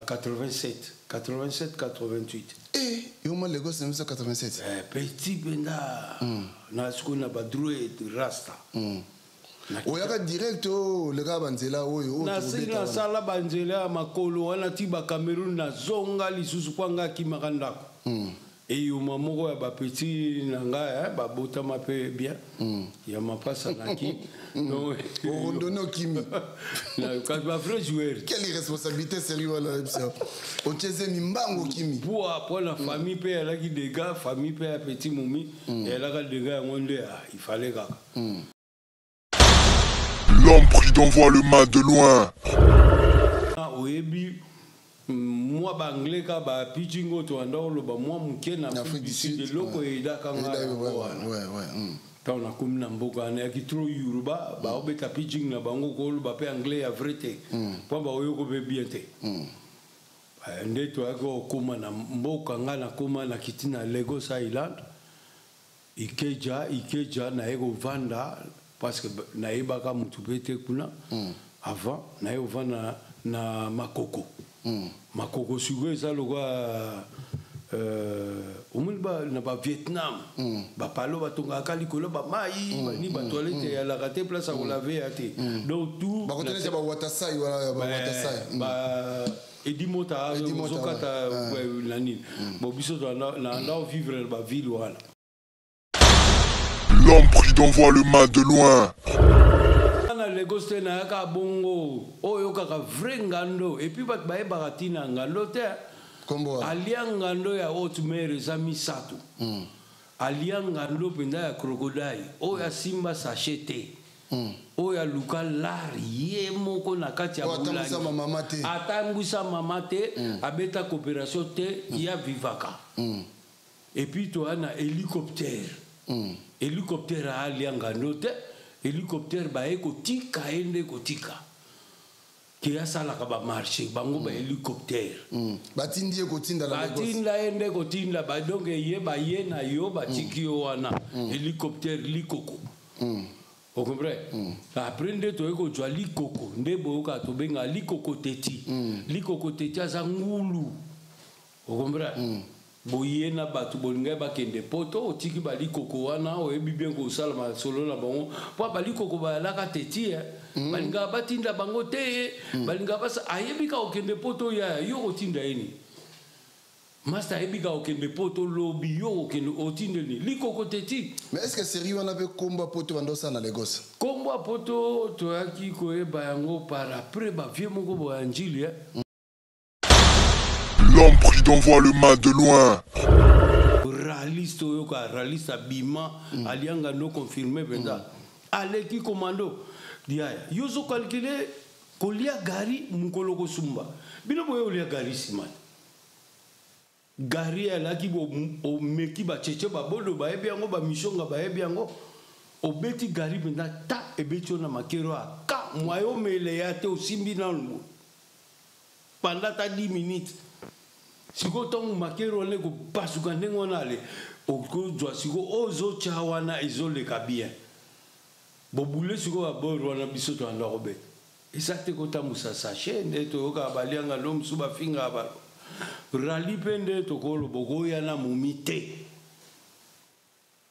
87, 88. Et au moins Lagos c'est 1987. Petit benda. Na ce qu'on a badroué de Rasta. Oyaka direct le gars banzela oyo. Na sina sala banzela makolo wana tiba Cameroun na zonga lisusu kwanga kimakandako. Et yo mamoko ya ba petit nanga ba bota mape bien. Ya mapasa naki. Non, on donne au Kimi. Quand ma frère joueur. Quelle irresponsabilité sérieuse là ça. On tient mimbango Kimi. Pour la famille paix elle a qui dégâts, famille paix à petit moumi et elle a des dégâts monde il fallait gars. L'homme prudent voit le mal de loin. Moi banglais ka ba pichingo to andolo ba moi mukena Afrique du Sud loko ida kanga. Ouais. Tant na comme na mboka na ki trop Yoruba ba obeta pidging na bango ko ba pe anglais ya vrete. Po ba oyo ko be bien te. Nde to ako koma na mboka nga na koma na kitina Lagos Island. Ikeja na ego vanda parce que na ebaka mutu bete kuna avant na ego vanda na Makoko. Makoko sugo eza lokwa umulba na ba Vietnam ba palo ba tonga kalikolo ba mai ni ba toilette ya la raté place à laver até donc tout ba kote na ba watasai wala ba watasai ba edimota zokata nani bo biso na vivre ba ville wala. L'homme prudent voit le mal de loin. Lagos na ka bongo oyo kaka vrai ngando et puis bat bae baratina ngando te kombo alia ngando ya haute mer za misato alia ngando penda ya crocodile oyo ya simba sachete oyo ya luka lari ye moko na kati ya bulani atangwisa mama te abeta coopération te ya vivaka et puis to ana hélicoptère alia ngando te hélicoptère ba eko tika ende kotika ki asala ka ba marché bango ba hélicoptère batindi eko tinda la Lagos batinda ende kotinda ba donc ye ba ye na yo ba tiki yo wana hélicoptère likoko vous comprenez après nde to eko jwa likoko nde boyoka to benga likoko teti aza ngulu vous comprenez boyena batu bolinga bakende poto otiki bali koko wana oyebi bien ko salama solo na bango po bali koko ba la ka teti balinga batinda bango te balinga basa ayebi ka okende poto ya yo otinda eni master ayebi ka okende poto lobi yo okende otinda ni likoko teti. Mais est-ce que sérieux on avait combat poto bandosa na Lagos combat poto to yaki ko e bayango par après ba vie moko bo anjili L'homme prudent voit le mal de loin. Réaliste oyoka réaliste abima alianga no confirmé benda aleki commando dia yozo calculer kolia gari mukolo ko sumba bino boyo lia gari simana gari alaki bo o meki ba cheche ba bodo ba ebiango ba mishonga ba ebiango obeti gari benda ta ebeti na makero aka mwayo mele yate osimbi na lungu pendant 10 minutes. Si vous avez makero le ko pasuka ndengo nale oko jwa siko ozo chawana izole kabia bobule siko aboro na biso to andorobe isate kota musa sache nde to yoka balianga lom suba finga ba rali pende to kolo bogoya na mumite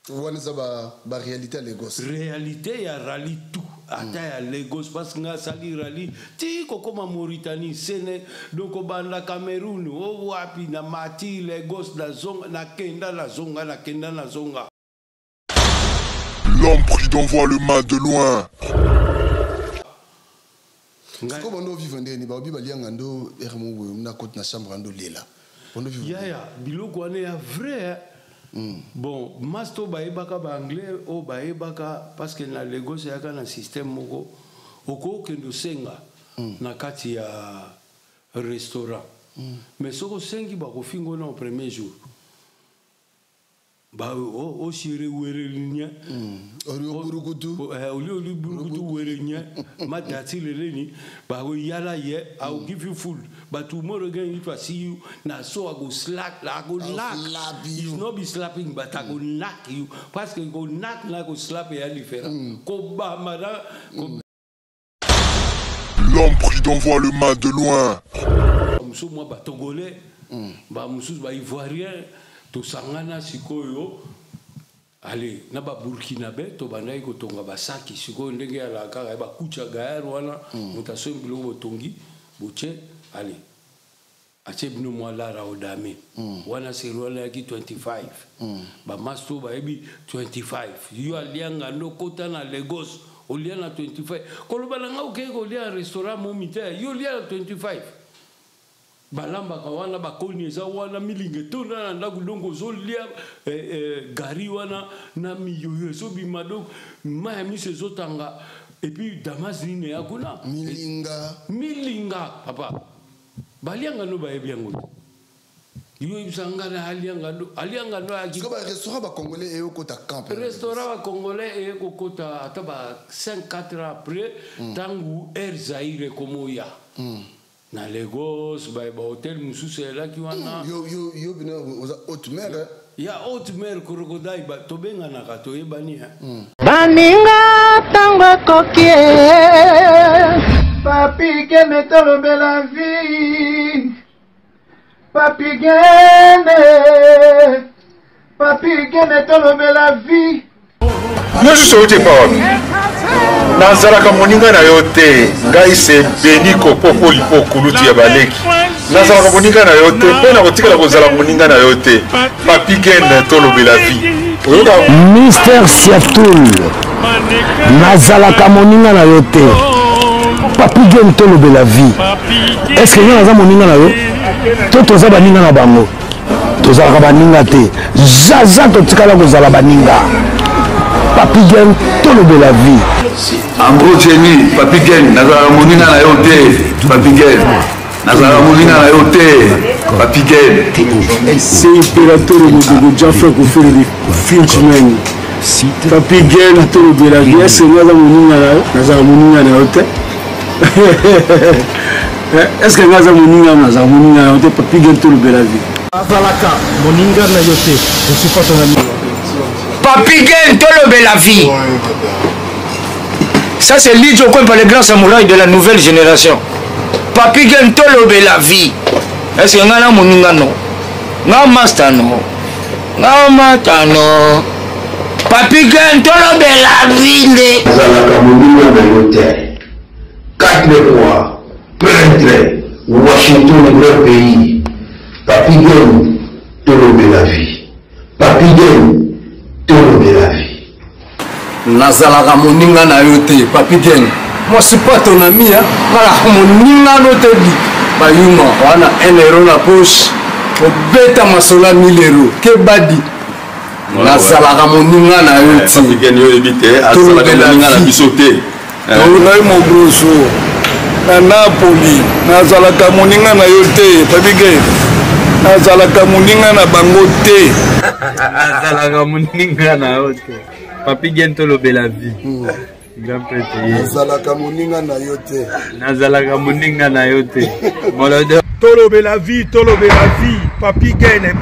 wana za ba réalité à Lagos réalité ya rali tout ata ya Lagos parce que nga sali rali ti kokoma Mauritanie sene donc banda Cameroun o wapi na mati Lagos na zonga na kenda na zonga. L'homme prudent voit le mal de loin. Siko bondo vivre ndeni ba obi balianga ndo ermo na côte na chambre ando lela bondo vivre ya biloko ane ya vrai. Bon, masto baebaka ba anglais o baebaka parce que na Lagos yaka na système moko oko kendo senga na kati ya restaurant mais soko sengi ba ko fingo na au premier jour ba o shire were linya oli burukutu were nya matati leleni ba go yala ye I will give you food but tomorrow again if I see you na so I go slack I go knock you not be slapping but I go knock you parce que go knock na go slap ya différent ko ba mara l'homme prudent voit le mal de loin. bamusu moi ba togolais bamusu ba ivoirien to sangana sikoyo allez na ba burkinabé to banai ko tonga basaki sikoyo ndenge ya la kaka ba kucha gaer wana mutaso mbilo botongi buche allez ache bino moi la raodame wana serwala yaki 25 ba masto ba ebi 25 yo alianga no kota na Lagos olia na 25 koloba nga okeko lia restaurant momite yo lia 25 balamba kawana bakoni eza wana milinge tona na ndaku dongo zolia gari wana na miyoyo so bimado maya mise zotanga et puis Damas ne yakuna milinga papa balianga no ba ebiango yo ibsangana alianga no aki ko ba restaurant ba congolais e ko ta camp restaurant ba congolais e ko kota ataba 5-4 ans après tangu Zaire komoya na Lagos ba hotel mususu là ki wana yo bino haute mer ya haute mer krokodai ba tobenga na kato ebani baninga tango kokie papi que me tolombe la vie papi que me tolombe la vie Yo sote pa nazalaka moninga na yo te ngai se beniko popo lipo kulutu ya baleki nazalaka moninga na yo te mpo na kotikala kozala moninga na yo te papi gen tolobela vie Mister Siatoul nazalaka moninga na yo te papi gen tolobela vie est-ce que naza moninga na yo to toza baninga na bango tozalaka baninga te jaja totikala kozala baninga papi gen tolobela vie en gros Jenny papi gen nazala moninga na yo te papi gen nazala moninga na yo te papi gen c'est impérateur de Jaffa ko faire des Frenchman papi gen tolobela vie est-ce que naza moninga na yo nazala moninga na yo te est-ce que naza moninga na yo te papi gen tolobela vie azalaka moninga na yo te je suis pas ton ami papi gen tolobela la vie. Ça c'est Lidjo Kwempa, le grand samouraï de la nouvelle génération. Papi gen tolobela la vie. Est-ce que ngana moninga no? Nga master no. Nga mata no. Papi gen tolobela la vie. nazalaka moninga na yo te 4 fois peintre Washington grand pays papi gen tolobela la vie papi gen tolobela la vie nazalaka moninga na yo te papi gen moi c'est pas ton ami hein voilà moninga no te bi bayuma wana 1 euro na poche obeta masola 1000 euros ke badi nazalaka moninga na yo te papi gen yo ebite azalaka moninga na biso te ngai mogroso na Napoli nazalaka moninga na yo te papi gen nazalaka moninga na bango te nazalaka moninga na yo te papi gen tolobela vie grand prêtre nazalaka moninga na yo te nazalaka moninga na yo te molode tolobela vie papi gene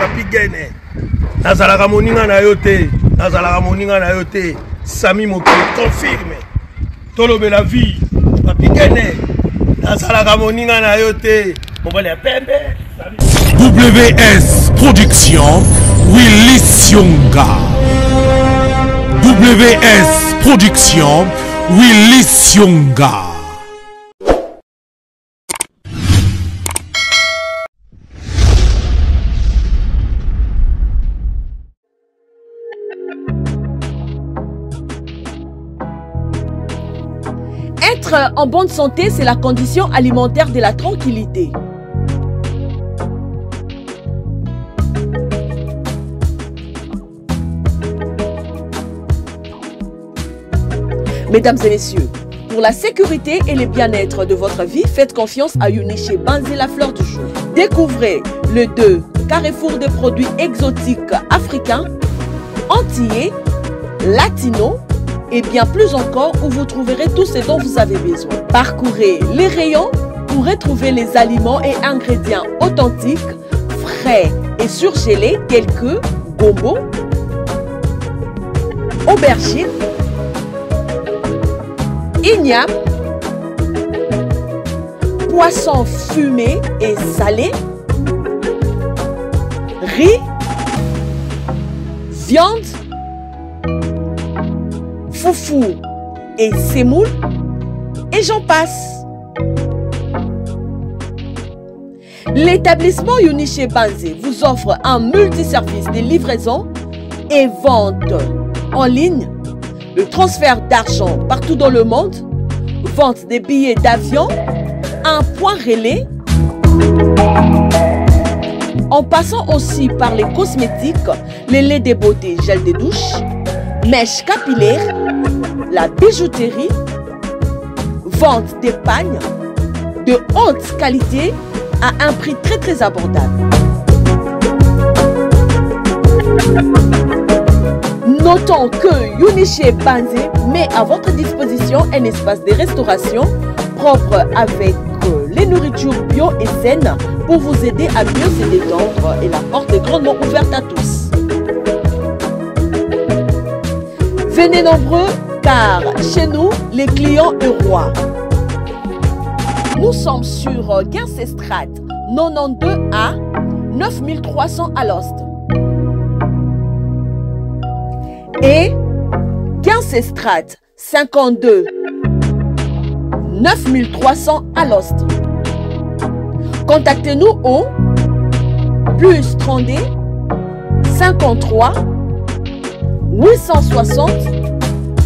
nazalaka moninga na yo te nazalaka moninga na yo te Sami Mokili confirme tolobela vie papi gene nazalaka moninga na yo te mobali ya pembe WS Production Willy Sionga WS Production Willy Sionga. Être en bonne santé, c'est la condition alimentaire de la tranquillité. Mesdames et messieurs, pour la sécurité et le bien-être de votre vie, faites confiance à Uniché Banzé, la fleur du jour. Découvrez le 2 carrefour de produits exotiques africains, antillais, latinos et bien plus encore où vous trouverez tout ce dont vous avez besoin. Parcourez les rayons pour retrouver les aliments et ingrédients authentiques, frais et surgelés tels que gombo, aubergine, igname, poisson fumé et salé, riz, viande, foufou et semoule, et j'en passe. L'établissement Yuniché Banzé vous offre un multiservice de livraison et vente en ligne, le transfert d'argent partout dans le monde, vente des billets d'avion, un point relais, en passant aussi par les cosmétiques, les laits de beauté, gel de douche, mèches capillaires, la bijouterie, vente d'épargne de haute qualité à un prix très abordable. Notons que Yuniché Banzé met à votre disposition un espace de restauration propre avec les nourritures bio et saines pour vous aider à mieux se détendre, et la porte est grandement ouverte à tous. Venez nombreux car chez nous, les clients sont rois. Nous sommes sur 15 Estrade 92A 9300 à l'Ost et 15 Estrade 52 9300 à l'Ost. Contactez-nous au plus 32 53 860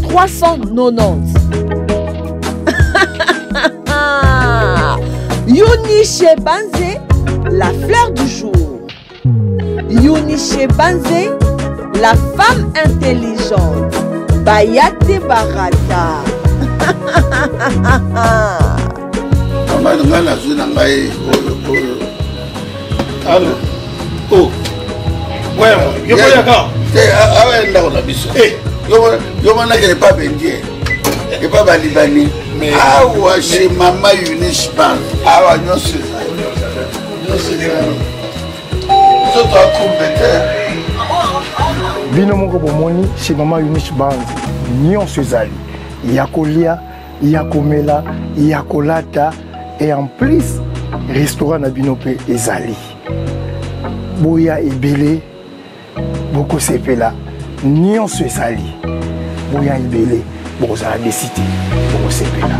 390. Yuniché Banzé, la fleur du jour. Yuniché Banzé, la femme intelligente. Bayate Barata. Oh, ouais, yo pas d'accord. Ah ouais, là on a biso. Eh, yo mana que pas bendier. Et pas balibani. Mais ah ouais, chez maman Yuniché Banzé. Ah ouais, non c'est ça. Non c'est ça. Ça doit compter. Bino moko bomoni chez maman Yuniché Banzé. Nyonso ezali. Yakolia, yakomela, yakolata et en plus restaurant na bino pe ezali. Boya ebele boko sepela nyonso ezali. Boya ebele boko za décider boko sepela.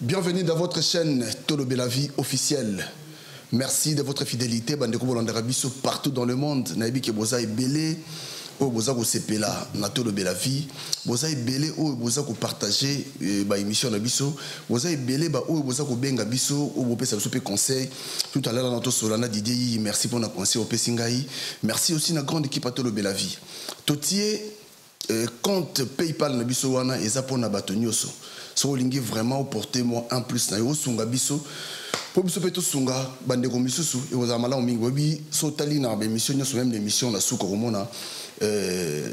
Bienvenue dans votre chaîne Tolobe la vie officielle. Merci de votre fidélité. Bandeko Bolanda Biso partout dans le monde. Naibi ke boza ebele o boza ko sepela na Tolobe la vie. Boza ebele o boza ko partager ba émission na biso. Boza ebele ba o boza ko benga biso o bo pesa biso pe conseil. Tout à l'heure na to Solana Didier, merci pour na conseil au Pesingai. Merci aussi na grande équipe à Tolobe la vie. Totier compte PayPal na biso wana eza pona bato nyoso. So lingi vraiment porter moi en plus na yo sunga biso po biso peto sunga bande ko misusu e oza mala mingi bobi so tali na ba émission nyoso même l'émission na suko komona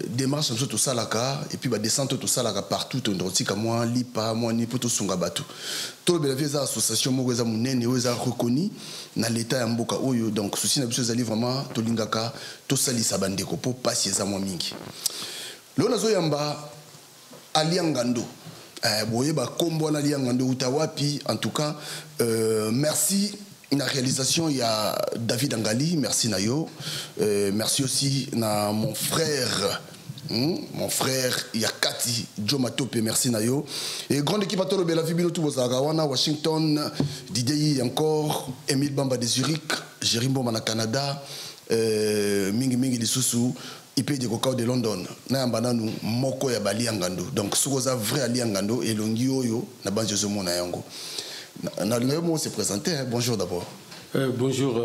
démarche nso to salaka et puis ba descente to salaka partout to ndotika moi lipa moi ni poto sunga bato to be la vie association moko za munene o za reconnu na l'état ya mboka oyo donc souci na biso zali vraiment to lingaka to salisa bande ko po passer za moi mingi lo nazo yamba aliangando. Boye ba kombo na liangando utawapi en tout cas merci na réalisation il y a David Angali, merci Nayo, merci aussi na mon frère il y a Cathy Jomatope, merci Nayo et grande équipe à Tolobe la vie binotu bozagawana Washington Didier encore Emile Bamba de Zurich, Jérim Bomba na Canada, mingi lisusu IP de Kokao de London na yambana nu moko ya bali ngando donc sokoza vrai ali ngando et longi oyo na banjo zo mona yango na linga mo se présenter bonjour d'abord bonjour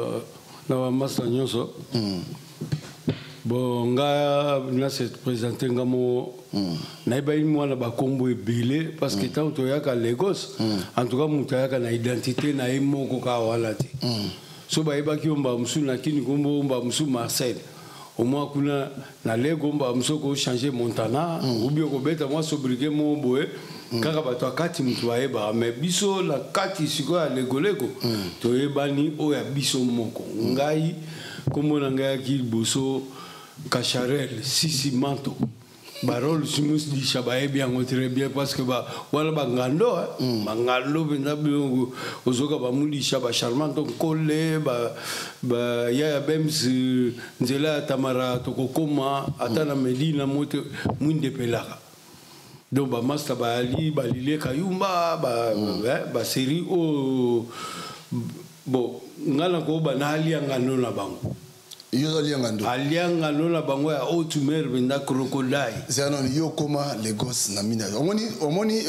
na massa nyonso bon nga na se présenter ngamo na ibai mwana ba kombo ebele parce que tant to yaka Lagos en tout cas muta yaka na identité na imoko ka walati so ba iba ki omba musu na kini kombo omba musu Marseille au moins kuna na lego mba msoko changer Montana ou bien ko beta moi sobriquer mon boé kaka bato akati mutu bayeba mais biso na kati siko ya legolego toyebani oyo ya biso moko ngai komona ngai ki boso Cacharel Sisi Manto barol simus di shabaye bien très bien parce que ba wala bangando bangando benda bilongo ozoka ba muli shaba charmant kolle ba ya bems nzela tamara tokokoma atana Medina moto mwinde pelaka donc ba master ba ali ba lile kayumba ba série o bon ngala ko ba na ali ngano na bango alianga lola bango ya haute mer benda crocodile c'est non yo koma les gosses na mina omoni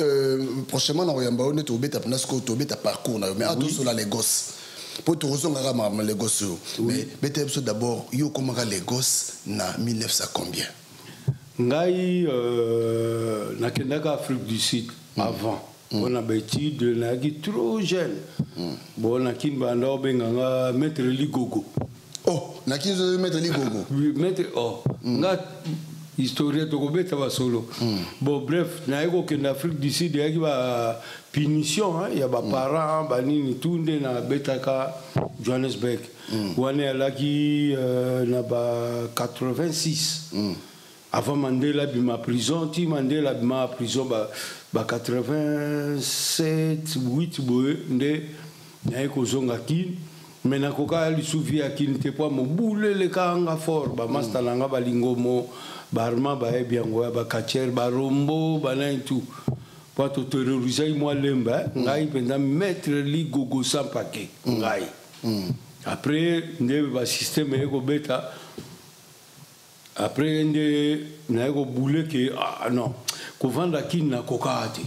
prochainement na oyamba on to beta parce que to beta parcours na mais ato sur les gosses pour tout raison ngara les gosses mais beta d'abord yo koma les gosses na 1900 combien ngai na kendaka Afrique du Sud avant on a bêti de na qui trop jeune bon na kin banda benga mettre ligogo. Oh, na qui veut mettre les gogo. Mettre nga historia to kobeta ba solo. Bon bref, na eko que en Afrique du Sud ya ki ba punition ya ba parents ba nini tunde na betaka Johannesburg. Wane ala ki na ba 86. Avant Mandela bima prison, ti Mandela bima prison ba 87 8 boe nde na eko zonga kin. Mais na koka li souvi akinte po mo boule le kanga fort ba master langa ba lingomo barma ba ebiango ba kacher ba rombo ba na tout po to terroriser moi lemba ngai penda mettre li gogo sans paquet ngai après ndebe ba système eko beta après nde na eko boule que ah non ko vanda kin na koka ati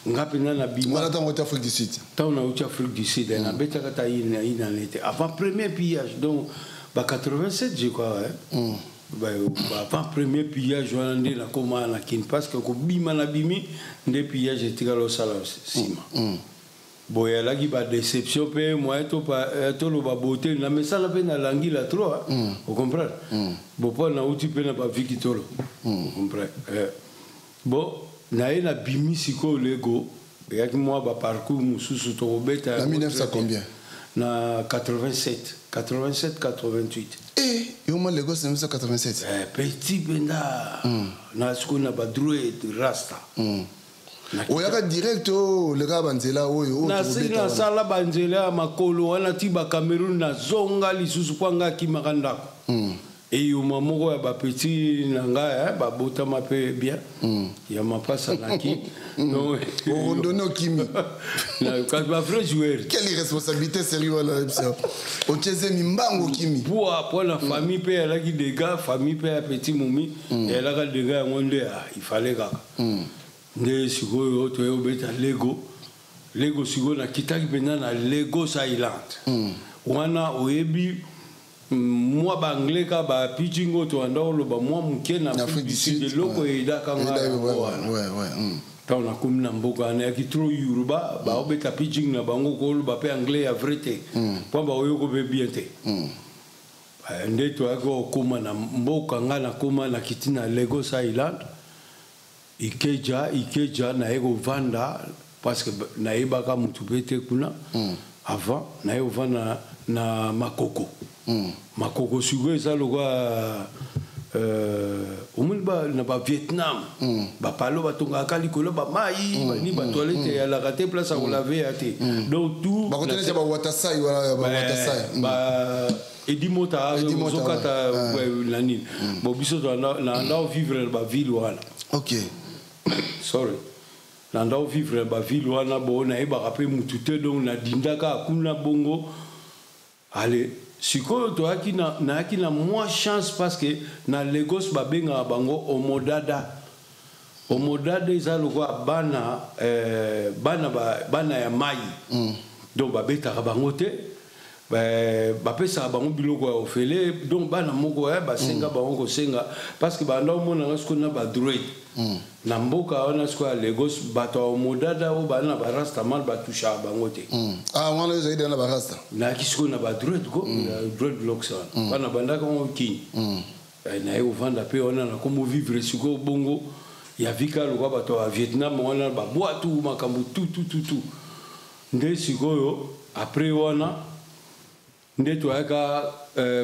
ngapena na bima wala dans Afrique du Sud tant na Afrique du Sud na beta kata ina était avant premier pillage donc ba 87 je crois ba avant premier pillage wana na koma na kin parce que ko bima na bimi nde pillage etikalo sala sima boya la ki ba déception pe moi to lo ba beauté na mesala pe na langi la trop vous comprenez bon pas na uti pe na ba vikitolo vous comprenez bon na ina bimi siko lego et avec moi ba parcours mususu to beta na 1900 combien na 87 88 yo mo lego c'est 1987 petit benda na siko na ba droit rasta oyaka direct le gars banzela oyo na sina sala banzela makolo wana ti ba Cameroun na zonga lisusu kwanga kimakandako et yo mamoko ya ba petit nanga ba botama pe bien ya mapasa naki non on donne au kimi na quand ba vrai joueur quelle responsabilité sérieux là au cheze mimbango kimi pour la famille pe la ki dégâts famille pe ya petit moumi et la ka dégâts ngonde il fallait kaka nde sikoyo to yo beta lego sikoyo na kitaki pena na Lagos Island wana oyebi moi banglais ka ba pitchingo to andolo ba moi muke na Afrique du Sud loko ida kanga tant na comme na mboka na ki trop Yoruba ba obeta pitching na bango ko ba pe anglais ya vrete po ba oyo ko be bien te nde to ako koma na mboka ngana koma na kitina Lagos Island ikeja na ego vanda parce que na ebaka mutu bete kuna avant na ego vanda na makoko makoko sugo eza lokwa omoni na ba Vietnam ba palo batongaka likolo ba mai bani ba toilette ya la raté place à laver ate donc tout ba kotelesa ba watasai wala ba watasai ba edimota zokata la nini bo biso na vivre ba ville wala OK sorry nanda vivre ba ville wana bona eba rapé mutute donc na dindaka kuna bongo allez sikoyo to akina na akina moins chance parce que na Lagos ba benga bango omodada eza lokwa bana ya mai donc ba beta bango te ba pesa bango biloko ya ofele donc bana moko ba senga bango ko senga parce que ba ndo mona ngasko na ba droit na mboka wana sikoya Lagos bato modada o bana ba rasta mal ba toucha bango te wana yo zaidi na ba rasta na kisiko na ba droit ko droit blocks bana banda ko king na ovanda pe wana na komo vivre siko bongo ya vika lokwa bato ya Vietnam wana babwa tu makambo tu nde sikoyo après wana nde toyaka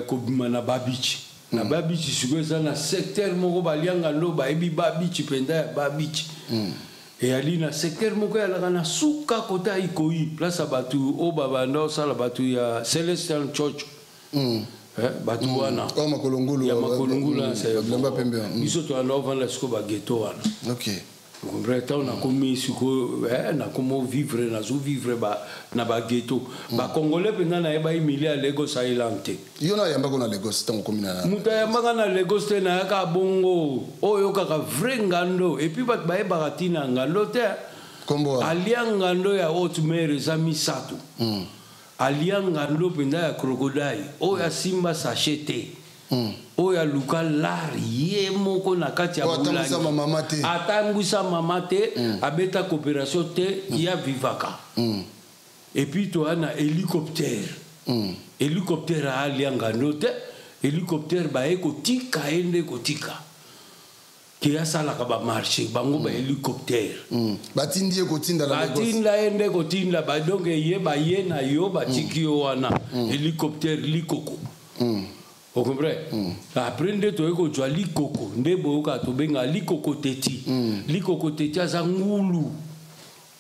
kobima na babichi na babichi sikoyo eza na secteur moko balianga ndo bayebi babichi penda ya babichi eyali na secteur moko yalaka na suka kota Ikoyi place ya bato oyo babanda osala bato ya Celestial Church batu wana ya makolongulu bilamba pembe biso toanda ovanda siko bageto wana comprendre tant na komi siko na komo vivre na zo vivre na bageto ba congolais penga na yeba imili à Lagos Island te yo na yamba ko na Lagos tango komi na muta yamba na Lagos te na ka bongo oyo kaka vrai ngando et puis bat ba yeba tina ngando te kombo aliangando ya haute mer za misato alianga ndo penda ya crocodile o ya simba sachete o ya luka lari ye moko na kati ya bulani atangwisa mama te abeta coopération te ya vivaka et puis to ana hélicoptère alianga ndo te hélicoptère ba eko tika ende ko tika qui a ça la kaba marché bango ba hélicoptère batindi ko tinda la batinda ende ko tinda ba donc ye ba ye na yo ba tikio wana hélicoptère likoko vous comprenez après nde to eko jwa likoko nde boka to benga likoko teti asa ngulu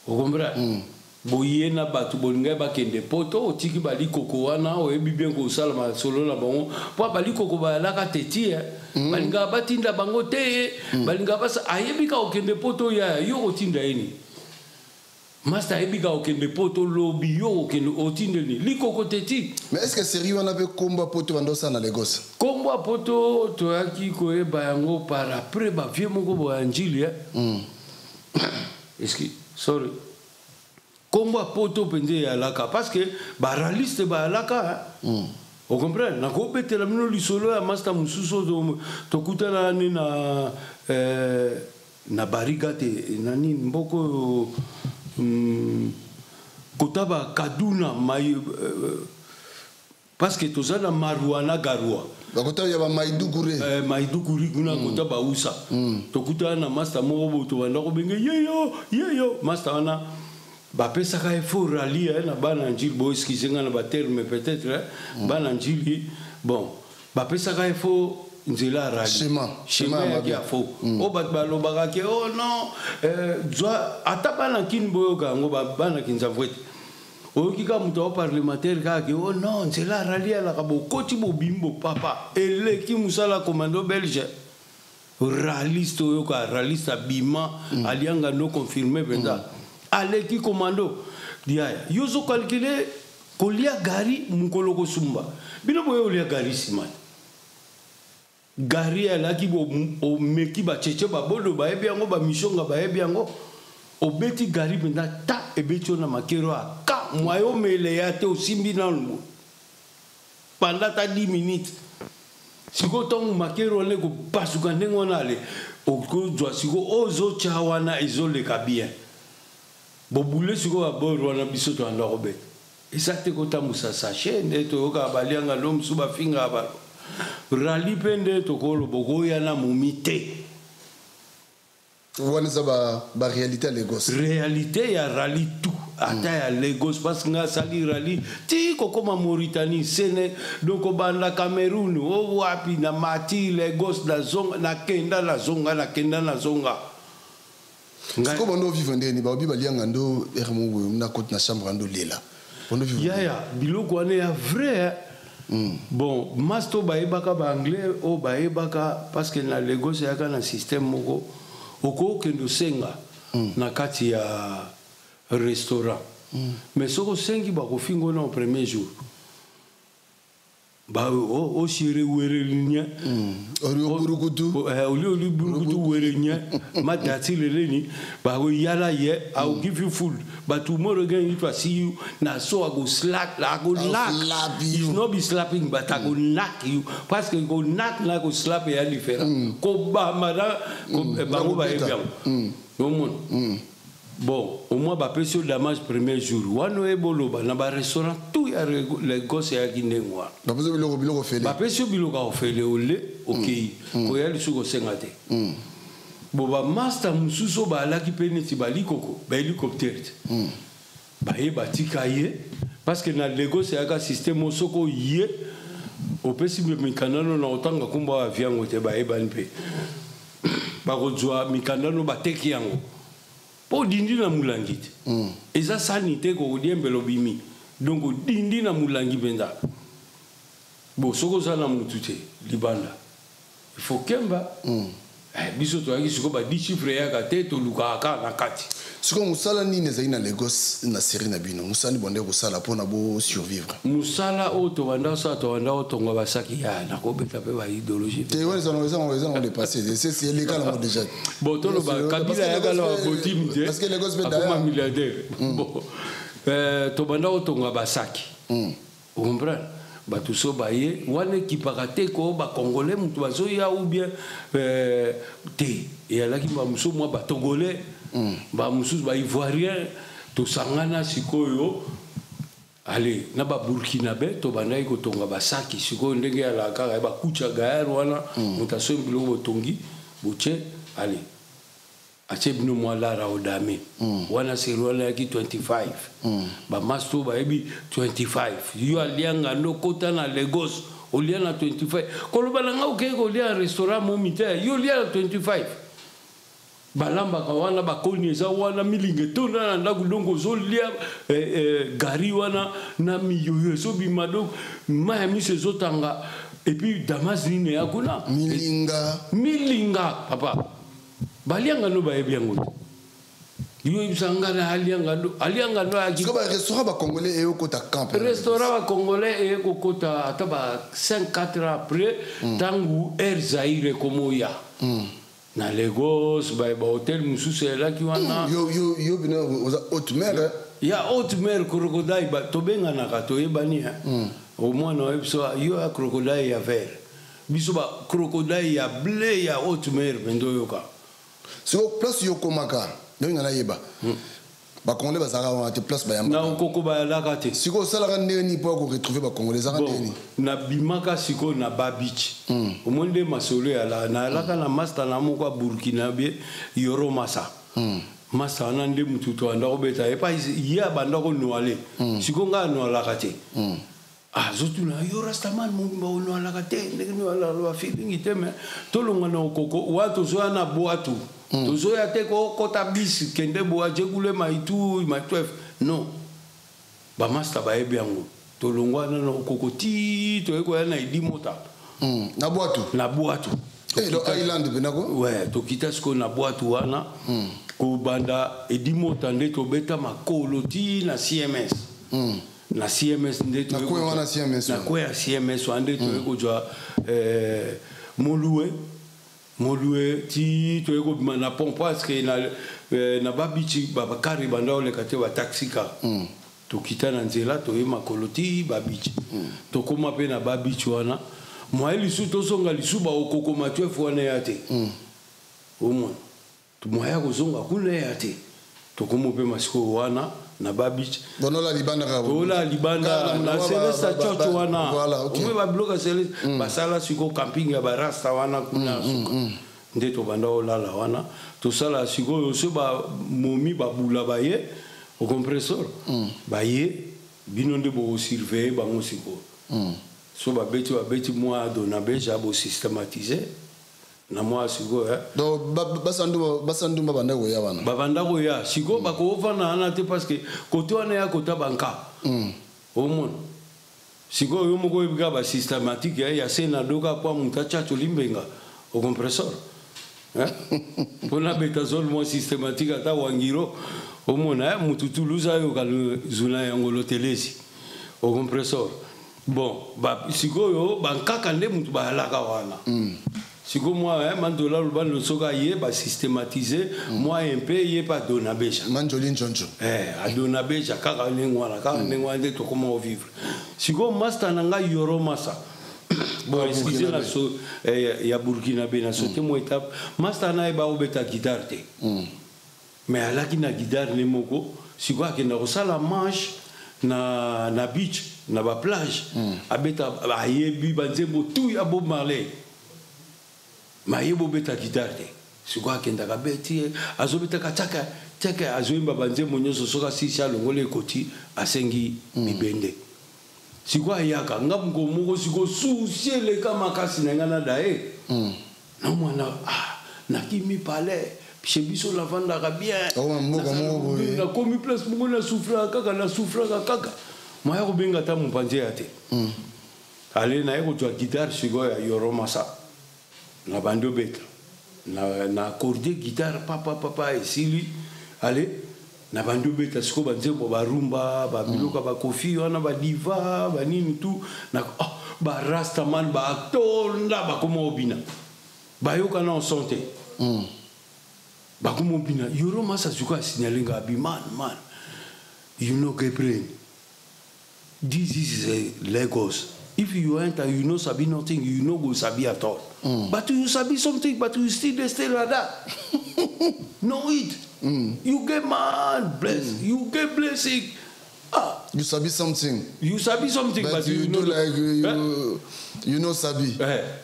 vous comprenez boye na batu bolinga ba kende poto otiki ba likoko wana o ebi bien ko sala ma solo na bango po ba likoko ba la ka teti balinga batinda bango te balinga basa ayebika okende poto ya yo otinda eni master ayebika okende poto lobi yo okende otinde ni likoko teti. Mais est-ce que sérieux on avait combat poto bandosa na Lagos combat poto to yaki ko e bayango par après ba vie moko bo anjili est-ce que sorry combat poto pende ya laka parce que ba realiste ba laka vous comprenez na ko betela mino lisolo ya master mususo to kutana ni na barigate nani mboko kotaba kaduna mai parce que tozana maruana garua bakota ya ba maiduguri kuna kotaba usa to kutana master moko to banda ko benge yeyo master wana ba pesa ka faut rallier na bana njili bo eskizenga na ba terme peut-être bana njili bon ba pesa ka faut nzela rali schéma ya kia faut o bat balo bagake oh non doit atapana kin boyo gango bana kinza vwete o kika muto parlementaire ka ke oh non nzela rali ala ka bo koti bo bimbo papa ele ki musala commando belge raliste yo ka raliste bima alianga no confirmer benda ale ki commando dia yo zo calculer kolia gari mukolo ko sumba bino boyo lia gari simana gari ala ki bo o meki ba cheche ba bodo ba ebiango ba mishonga ba ebiango o beti gari benda ta ebetio na makero ka mwayo mele ya te o simbi na lumbu pendant 10 minutes siko tong makero le ko pasuka ndengo na le o ko jwa siko ozo chawana izole kabia bobule siko ba boro na biso to anda robet exacte ko tamusa sachet ndeto ka balianga lom suba finga ba rali pende to kolo bogoya na mumite wana za ba réalité à Lagos réalité ya rali tout ata ya Lagos parce que nga sali rali ti ko koma Mauritanie sene donc banda Cameroun o wapi na mati Lagos na zonga na kenda na zonga Siko bondo vivre ndeni ba obi balianga ndo ermo na côte na chambre ndo lela bondo vivre ya biloko ane ya vrai bon masto baebaka ba anglais o baebaka parce que na Lagos yaka na système moko oko kendo senga na kati ya restaurant mais soko sengi ba ko fingo na au premier jour ba o shire werelinya burukutu burukutu werelinya matati leleni ba o yala ye I will give you food but tomorrow again if I see you na so I go slap I go knock you not be slapping but I go knock you parce que go knock na go slap ya différent ko ba mara ko ba go ba bien bon au moins ba pesio damage premier jour wano ebolo ba na ba restaurant tout tout ya Lagos ya kinengwa ba peso biloko fele ba peso biloko fele ole okay ko ya lisuko sengate bo ba master mususo ba alaki peneti ba likoko ba hélicoptère ba ye batika ye parce que na Lagos ya ka système soko ye opesi mikandano na otanga kumba avion te ba ye banpe ba kozwa mikandano ba teki yango po dindi na mulangi te eza sanité ko diembelo bimi donc dindi na mulangi benda bo soko sana mutu te libanda il faut kemba biso to yaki siko ba 10 chiffres ya ka te to luka ka na kati siko musala nini ezali na Lagos na série na bino musani bonde ko sala pona bo survivre musala o to banda sa to banda o to ngaba saki ya na ko beta pe ba idéologie te wona on le passé c'est les cas là déjà bon to lo ba kabila ya galo botim te parce que Lagos peut d'ailleurs milliardaire bon to banda o to ngaba saki vous comprenez bato so baye wana kipakate ko ba congolais mutu bazo ya ou bien te et alaki ba muso moi ba togolais ba musu ba ivoirien to sangana sikoyo allez na ba burkinabé to bandai ko tonga ba saki sikoyo ndenge ya la kaka ba kucha gaer wana mutaso bilo tongi buche allez ache bino moi la raodame wana serwala yaki 25 ba masto ba ebi 25 yo alianga no kota na Lagos olia na 25 koloba nga oke ko lia restaurant momite yo lia na 25 balamba kawana bakoni eza wana milinge tona na ndaku longo zolia gari wana na miyoyo so bimado maya mise zotanga et puis Damas nine yakuna milinga papa balianga no ba ebiango yo ibsangana alianga no aki ko ba restaurant ba congolais e ko ta camp restaurant ba congolais e ko kota ataba 5-4 ans après tangu Zaire komoya na Lagos ba hotel mususu la ki wana yo bino haute mer ya haute mer crocodile ba to benga na ka to yebani au moins no ebso yo a crocodile ya vert biso ba crocodile ya bleu ya haute mer bendo yoka so place yo komaka ndenge na yeba ba congolais ba sara wa te place ba yamba na koko ba la ka te siko sala ka ndeni po ko retrouver ba congolais sara ndeni na bimaka siko na ba beach au monde masolo ya la na la ka na master na moko Burkina be yoro masa master na nde mututo anda obeta e pa ya banda ko noale siko nga no la ka te zotu na yo rastaman mo no la ka te ndenge no la lo feeling iteme to longa na koko watu zo na boatu tozo ya te ko kota bis kende bo ajegule maitu maitwef no ba master ba ebiango to longwa na kokoti to eko na idimota na boatu do island benako ouais to kitasko na boatu wana ko banda idimota nde to beta makolo ti na CMS na CMS nde to ko wana CMS na ko ya CMS ande to eko jwa Molue ti to eko na pompe parce que na babichi baba kari banda ole kate wa taxi ka to kita na nzela to yema koloti babichi to koma pe na babichi wana moi lisu to songa lisu ba okoko matwe fwana yate omo to moi ya kozonga kule yate to komo pe masiko wana na babichi bonola libanda ka bonola libanda na Celesta church wana umwe ba bloka Celesta basala siko camping ya barasta wana kuna nde to banda olala wana to sala siko yo se ba momi ba bula baye au compresseur baye bino nde bo surveiller ba ngosiko so ba beti moi dona beja bo systématiser na moi siko donc basandu banda ko ya wana babanda ko ya siko ba ko vana na te parce que koto wana ya kota banka au monde siko yo moko ibika ba systématique ya sena doka kwa mutacha cholimbenga au compresseur pona betazol moi systématique ata wangiro au monde mututuluza yo kalu zuna yango telesi au compresseur bon ba siko yo banka kande mutu ba alaka wana siko moi mandola lubano soka ye ba systématiser moi un peu ye pas donabeja manjoli njonjo adona beja kaka lengwana kaka lengwana de to comment vivre siko master nanga yoro masa bon excusez la so ya Burkina be na sauté mo étape master na ba obeta guitare mais alaki na guitare ne moko siko akenda ko sala manche na beach na ba plage abeta ayebi banzembo tout ya Bob Marley mayebo beta guitare sikwa kenda ka beti azobeta ka chaka azoimba banzembo nyoso soka sisha longole koti asengi mibende sikwa yaka ngabungo moko siko susiele kama kasi nangana dae na mwana na kimi pale chez biso la vanda ka bien na komi place mungu na souffra kaka maya ko benga ta mpanze ate ale na yeko twa guitare siko ya Yoromasa na bando beta na accordé guitare papa esili ale na bando beta siko banzembo ba rumba ba biloka ba kofi wana ba diva ba nini tout na ba rastaman ba actor nda ba komo obina ba yoka na santé ba komo obina Yoromasa siko signalinga bi man you know Gabriel this is Lagos. If you enter, you know sabi nothing, you know go sabi at all. But you sabi something, but you still stay like that. Know it. You get man blessed. You get blessing. You sabi something. You sabi something, but you know like you know sabi.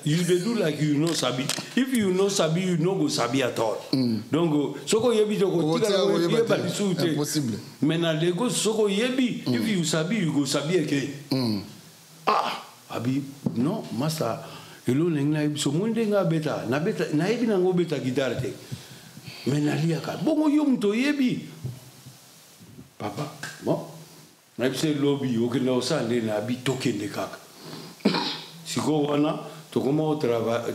You they do like you know sabi. If you know sabi, you know go sabi at all. Don't go. Soko yebi toko tika yeba disute. Impossible. Mena Lagos soko yebi. If you sabi, you go sabi again. Abi no master elo nengla so monde nga beta na yebi na ngo beta guitare te mena lia ka bongo yom to yebi papa bon na yebise lobby okenda osande na abi tokende kaka siko wana tokoma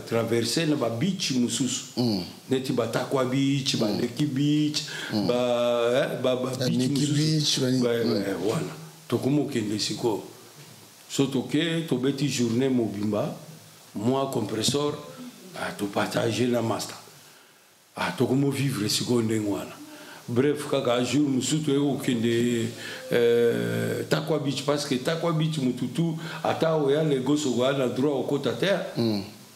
traverser na ba beach mususu neti batakwa beach ba Neki beach ba beach wana tokoma okende siko so toke to beti journée mobimba moi compresseur to partager na master to como vivre seconde ngwana bref kaka jour musutu eko kende Takwa Beach parce que Takwa Beach mututu ata oya Lagos oya droit au côté terre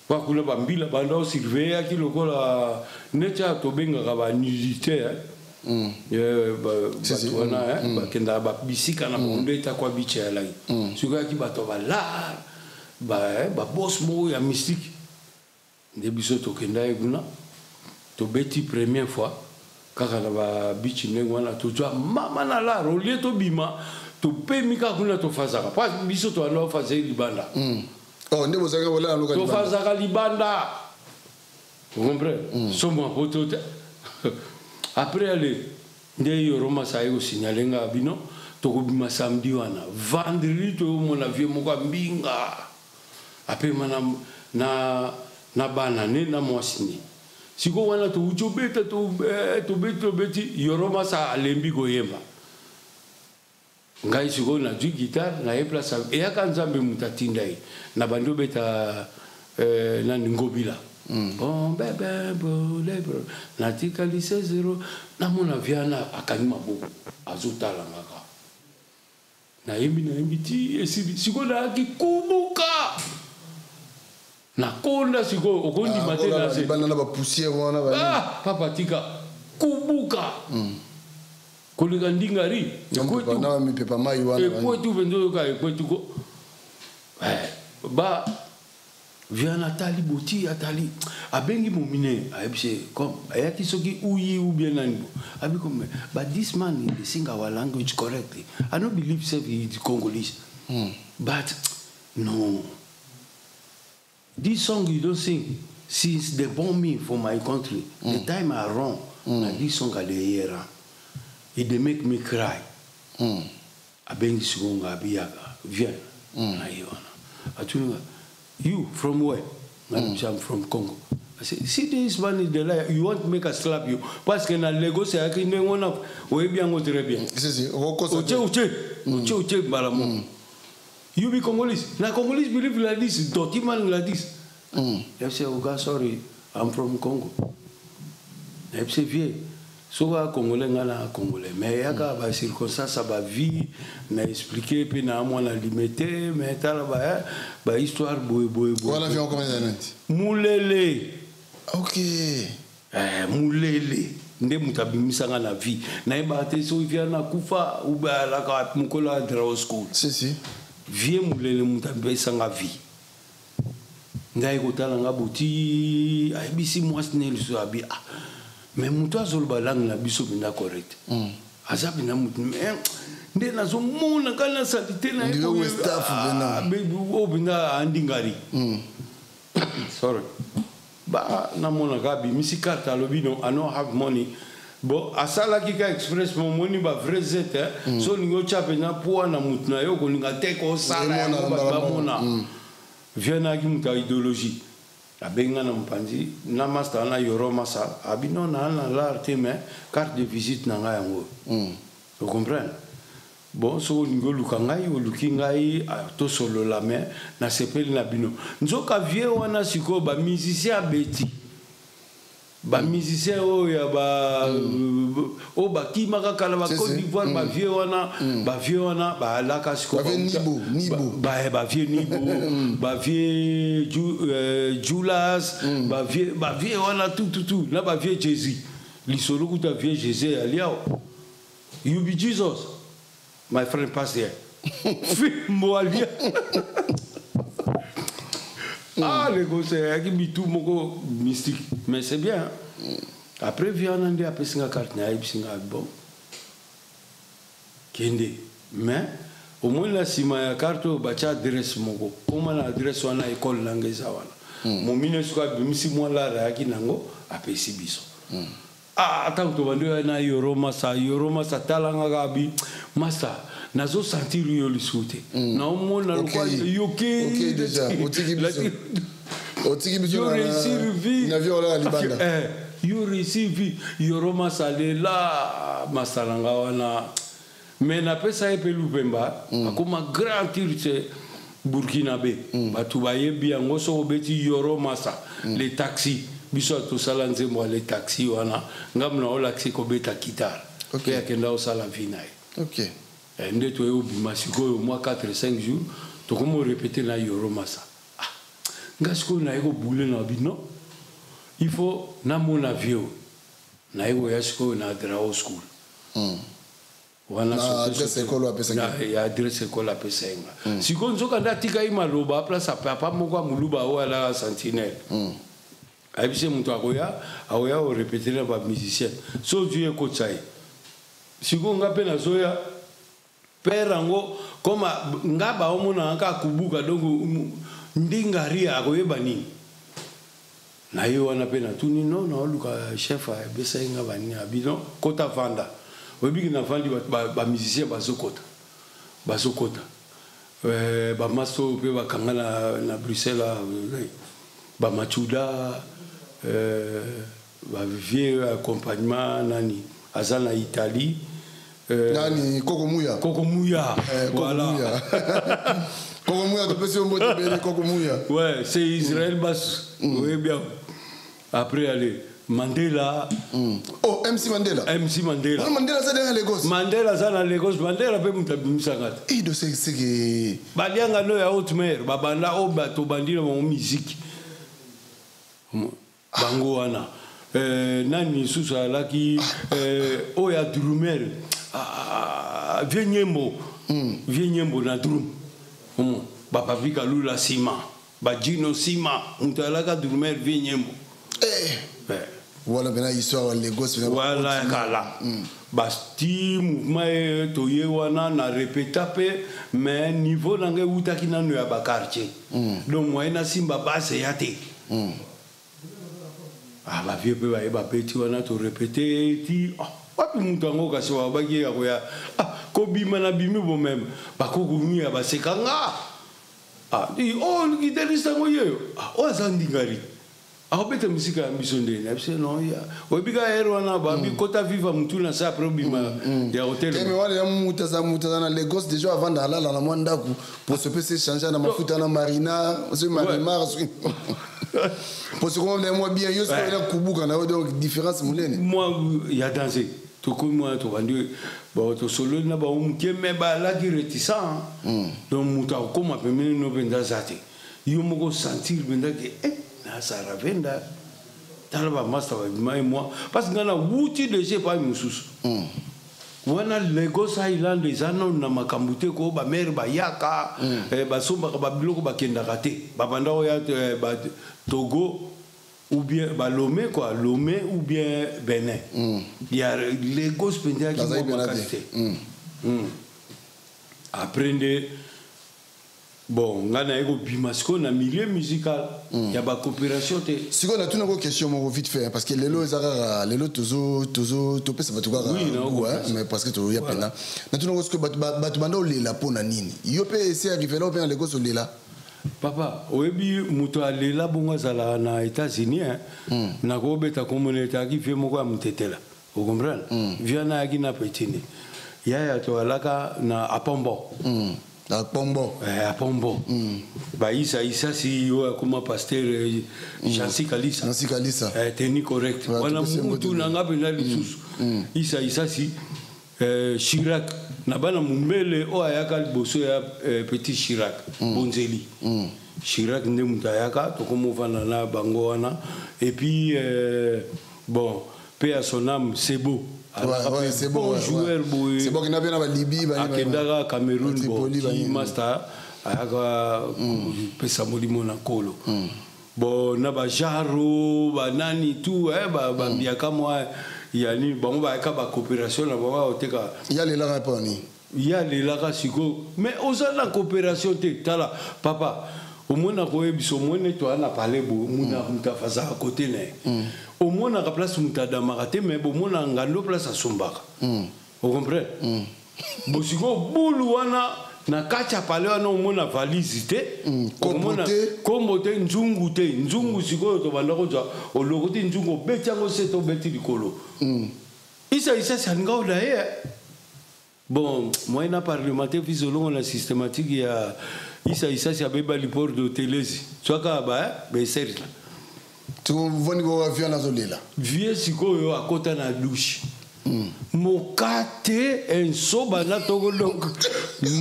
pa kula bambila bando surveiller ki lokola necha to benga ka ba nudité bakenda babisika na bondo Takwa Beach ya lai suka ki bato bala ba boss mo ya mystique de biso to kenda eguna to beti première fois kaka na ba beach ngwana to jwa mama na la rolie to bima to pe mika kuna to fazaka pas biso to ando fazer libanda ndebo zaka wala aloka libanda to fazaka libanda vous comprenez somo poto après aller nde Yoromasa yo signalenga bino to ko bima samedi wana vendredi to mon avion moko mbinga après mana na bana ne na mwasini siko wana to uchobeta to beti Yoromasa alembi goyemba ngai siko na du guitare na e place e yakanzambe mutatinda na bando beta na ngobila bon bebe bolebro na tika lycée 0 na mona viana akanima bobo azutala ngaka na yembi ti esidi siko na kikubuka na konda siko okondi matela se bana na ba poussière wana ba papa tika kubuka kolika ndingari kwetu na mi pepa mai wana kwetu vendo ka kwetu ko ba viana tali boti atali abengi momine aibse comme ayati soki uyi ou bien nando abi comme but this man he sing our language correctly I don't believe say he is Congolese but no. This song you don't sing since they born me for my country. The time I run, this song I hear, it they make me cry. I bring this song Abiyaga, Viens, you from where? I'm from Congo. I say, see this man is the liar. You want to make us slap you? Parce que na Lagos I can name one up. Oui bien, très bien. Oche, balamo. You be Congolese. Now Congolese believe like this. Dirty man like this. I say, oh God, sorry, I'm from Congo. I say, viens. So Congolais ngana Congolais. Mais yaka ba circonstance ba vie na expliquer puis na moi na limiter mais tala ba histoire boy. Voilà combien d'années? Moulele. OK. Moulele. nde mutabimisanga na vie naeba te so via na kufa ou ba la ka mukola draw school si vie mulele mutabisanga vie ngai kotala nga boti ayebisi mwasi neli so abi mais mutu azoloba langue na biso bina correct aza bina mutu nde nazomona kana salite na o bina andingari sorry ba namona gabi misi carte alobi no I don't have money bon asala kika express mon money ba vrai zet so ningo chape na poa na mutu na yo ko ninga teko sala ba mona viena ki muta idéologie abenga na mpanzi na master na yoro masa abino na l'arte mais carte de visite na nga yango vous comprenez bon so ningo lukangai o lukingai to solo la mais na sepeli na bino nzoka vie wana siko ba musicien beti ba musicien o ya ba o ba kimaka kala ba Côte d'Ivoire ba vie wana ba laka siko nibo ba vie nibo ba vie Julas ba vie wana tout na ba vie Jésus lisolo kuta vie Jésus aliao you be Jesus. My friend passe here. Moi bien. Les gars, c'est qui tout moko mystique, mais c'est bien. Après vient on ande après singa carte na singa bon. Kende. Mais au moins la sima ya carte ba cha adresse moko. Comment la adresse wana école langeza wana. Mon ministre ko bimisi moi la yaki nango après sibiso. Attends to bandu na yoro masa talanga gabi masa nazo sentir yo lisute na omona lokwa yoke déjà otiki biso na viola libanda you receive yoro masa de la masalanga wana mais na pesa epe lupemba akoma grand tirche burkinabe batu bayebi yango so obeti yoro masa les taxis biso to sala nzembo les taxis wana ngamna olaxi ko beta kitar okay akenda osala vinai okay nde to yo bimasiko yo moi 4-5 jours to comme répéter na yoro masa ngasko na ego boule na bino il faut na mon avion na ego yasko na draw school wana adresse école à Pesenga ya adresse école à Pesenga siko nzoka ndatika imaloba place papa moko muluba wala sentinelle aibise mutu akoya o répéter na ba musicien so vieux kotsai siko ngape na zoya perango koma ngaba omona nka kubuka dongo ndingaria akoyeba nini na yo wana pe na tuni no luka chef a besenga bani abino kota vanda obi na vandi ba musicien bazokota ba maso pe ba kangana na Bruxelles ba machuda ba vieux accompagnement nani azana Italie nani Kokomuya voilà Kokomuya tu peux se motiver Kokomuya ouais c'est Israël Bass oui bien après aller Mandela oh MC Mandela Mandela ça dans Lagos Mandela pe mutabimisa ngata de c'est que balianga no ya haute mer babanda o bato bandira mo musique bango wana nani susa laki o ya drumer vieux nyembo na drum bapa vika lula sima bajino sima mutalaka drumer vieux nyembo voilà bena histoire Lagos voilà kala basti mouvement toye wana na répéta pe mais niveau nanga utaki nanu ya ba quartier donc moi na simba base yate ba vieux pe ba petit wana to répéter ti wapi mutango kasi wa bagi ya koya ko bima na bimi bo même ba ko gumi ya ba sekanga di guitariste ngo yeyo o zandingari bete musika ambiso ndeni abise no ya webika ero wana ba bi kota viva mutuna sa problema ya hotel mais wale ya mutaza na Lagos déjà avant d'aller dans la mandaku pour se passer changer na mafuta na marina c'est marimar pour se comprendre moi bien yo c'est la kubuka na donc différence mulene moi ya danser to ko moi to bandi ba to solo na ba umke me ba la ki réticent donc muta ko ma pe mine no benda zate yo mo ko sentir benda ke na saravenda talaba master et moi parce que ngana wuti de chez pas mususu wana Lagos Island des anon na makambute ko ba mer ba yaka ba somba ba biloko ba kenda raté ba banda ya ba Togo ou bien ba Lomé quoi, Lomé ou bien Bénin. Il y a Lagos pendia qui vont qualité. Apprendre bon, ngana ego bimasco na milieu musical, il y a ba coopération te. Si on a tout une question mon vite fait parce que les lots tozo topé ça va tout mais parce que tu y a peine. Na tout une que batubanda olela pona nini. Yo pe essayer arriver là bien Lagos olela. Papa, oyebi muto alela bongo zala na États-Unis na ko beta communauté qui fait moko amutetela. Vous comprenez? Viana aki na petini. Ya to alaka na apombo. À Pombo. À Pombo. Bah, isa si yo comme pasteur Jansi Kalisa. Jansi Kalisa. Technique correct. Wana mutu nanga pena lisusu. Isa si Chirac. Na bana mumbele o ayaka liboso ya petit Chirac. Bonzeli. Chirac nde mutayaka to komo vana na bango wana. Et puis bon, paix à son âme, c'est beau. Ouais, c'est bon joueur c'est bon qu'il n'a bien à Libye Akendara Cameroun qui master aka pesa molimo na kolo bon na ba jaro ba nani tout ba biaka moi yani bon ba ka ba coopération na ba oteka ya le la raponi ya le la siko mais oza la coopération te tala papa au moins ko ebiso mone to ana parler bo muna mutafaza à côté ne au moins à la place mutada marate mais au moins ngando place à sombaka vous comprenez bosiko bulu wana na kacha pale wana au moins valise te kombote nzungu siko to banda ko ja o lokoti nzungu betango seto beti likolo isa sanga ola bon moi na parlementaire visolon la systématique ya isa si abeba liport de telesi soka ba be serla tu voni go avion na zolela vie sikoyo akota na douche mokate ensoba na togo donc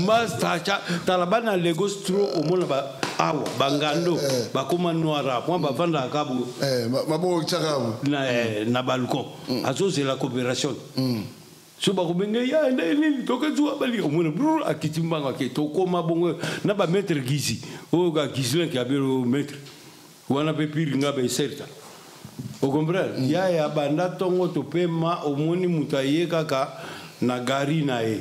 master talabana Lagos tro au mona ba awa bangando ba koma noira moi ba vanda akabu mabo chakabu na balcon azo c'est la coopération so ba kubenge ya nini toke zuwa bali omona brr akitimbanga ke to koma bongo na ba maître gizi o ga gizi ki abero maître wana pe piri nga be certa o comprendre ya banda tongo to pema omoni mutaye kaka na gari na e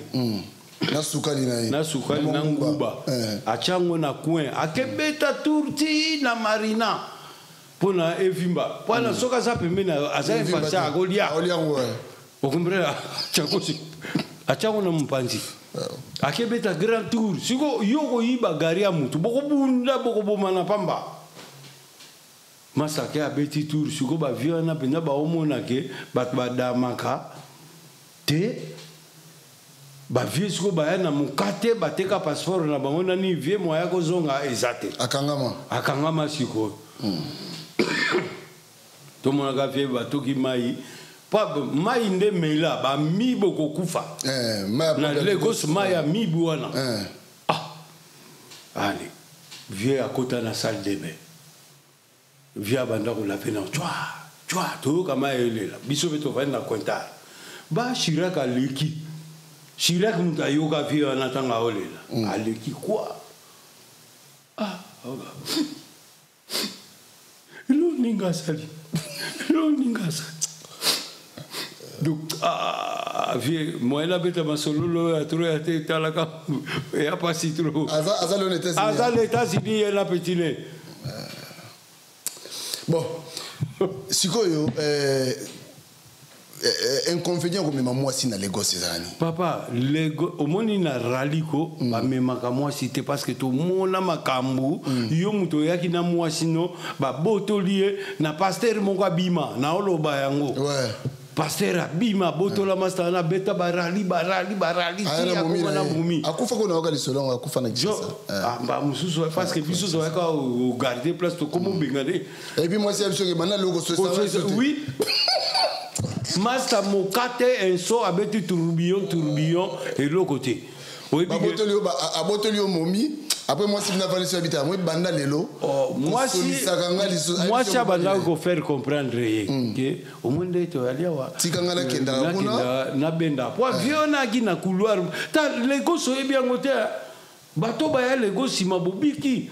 na sukali na nguba achango na coin akebeta turti na marina pona evimba pona soka za pemena aza fasa agolia vous comprenez na mpanzi akebeta grand tour siko yoko yiba gari ya mutu boko bunda boko bomana pamba masake abeti tour siko ba viona penda ba omona ke bat badamaka te ba vie siko ba na mukate bateka passeport na bango na ni vie moya ko zonga ezate akangama siko to mona ka vie batoki mai pa mai nde mela ba mi boko kufa na Lagos mai ya mi buana allez vieux à côté na salle de bain vieux banda ko la pena twa to kama elela biso beto va na konta ba Chirac aleki Chirac mutayoka vieux na tanga olela aleki quoi lo ninga sali donc vieux moi la bête ma solo a trouvé à tête à la cap et a pas si trop azal États-Unis et la petite bon sikoyo inconvénient comme moi si na Lagos ezani papa Lagos omoni na raliko ba memaka moi si te parce que to mona makambu yo muto yaki na moi sino ba botolie na pasteur moko abima na oloba yango pasteur abima botola master na beta barali ti akoma mumi akufa ko na okali selon akufa na kisa ba mususu parce que biso so ka garder place to comme bingade et puis moi c'est absolument que maintenant logo oui master mokate enso abeti tourbillon et l'autre côté abotoli momi Après, moi, si vous n'avez pas sur l'habitat, moi, banda lelo. Moi, si abanda ko faire comprendre que au monde to aliawa. Tikangana kenda na benda. Pour viona qui na couloir. Ta lego so bien ngote. Bato ba ya lego sima bobiki.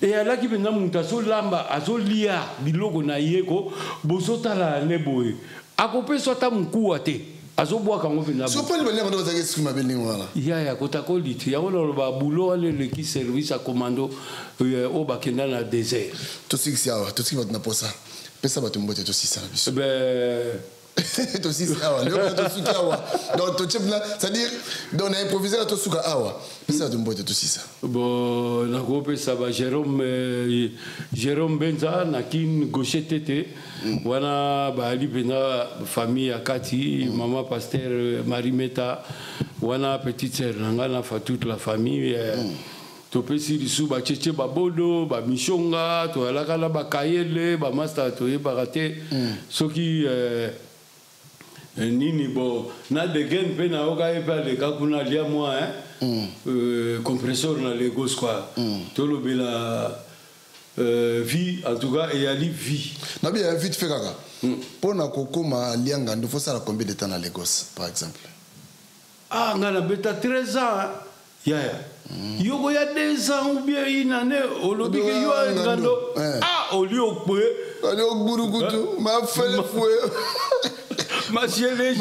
Et ala ki benda mutaso lamba azolia biloko na yeko bosota la neboe. Akope sota mkuwa te. Azoboa kango fina. So pas le venir dans les esprits belling wala. Ya kotako liti. Ya ono ba boulot le qui service à commando au bakenda na désert. Tout ce qui a, tout ce qui va te naposa. Pesa ba tumbote tout ça biso. Tout ce qui a, le tout ce qui a. Donc tout chef là, c'est-à-dire dans un proviseur tout ce qui a. Pesa ba tumbote tout ça. Bon, na ko pesa ba Jérôme Benza na kin gauche tete. Wana ba ali pena famille akati maman pasteur Marimeta wana petite sœur ngana fa toute la famille to pesi risu ba cheche ba bodo ba mishonga to alaka la ba kayele ba master to yebarate soki nini bo na de gen pena oka e pa le kakuna lia moi compresseur na Lagos quoi to lo bela vie en tout cas et ali vie na bien vite fait kaka pour na kokoma lianga il faut ça la combien de temps à Lagos par exemple ngana beta 13 ans ya yoko ya 2 ans ou bien une année au lobby que yo ngando au lieu kwe ali ogburukutu ma fele foué ma chiele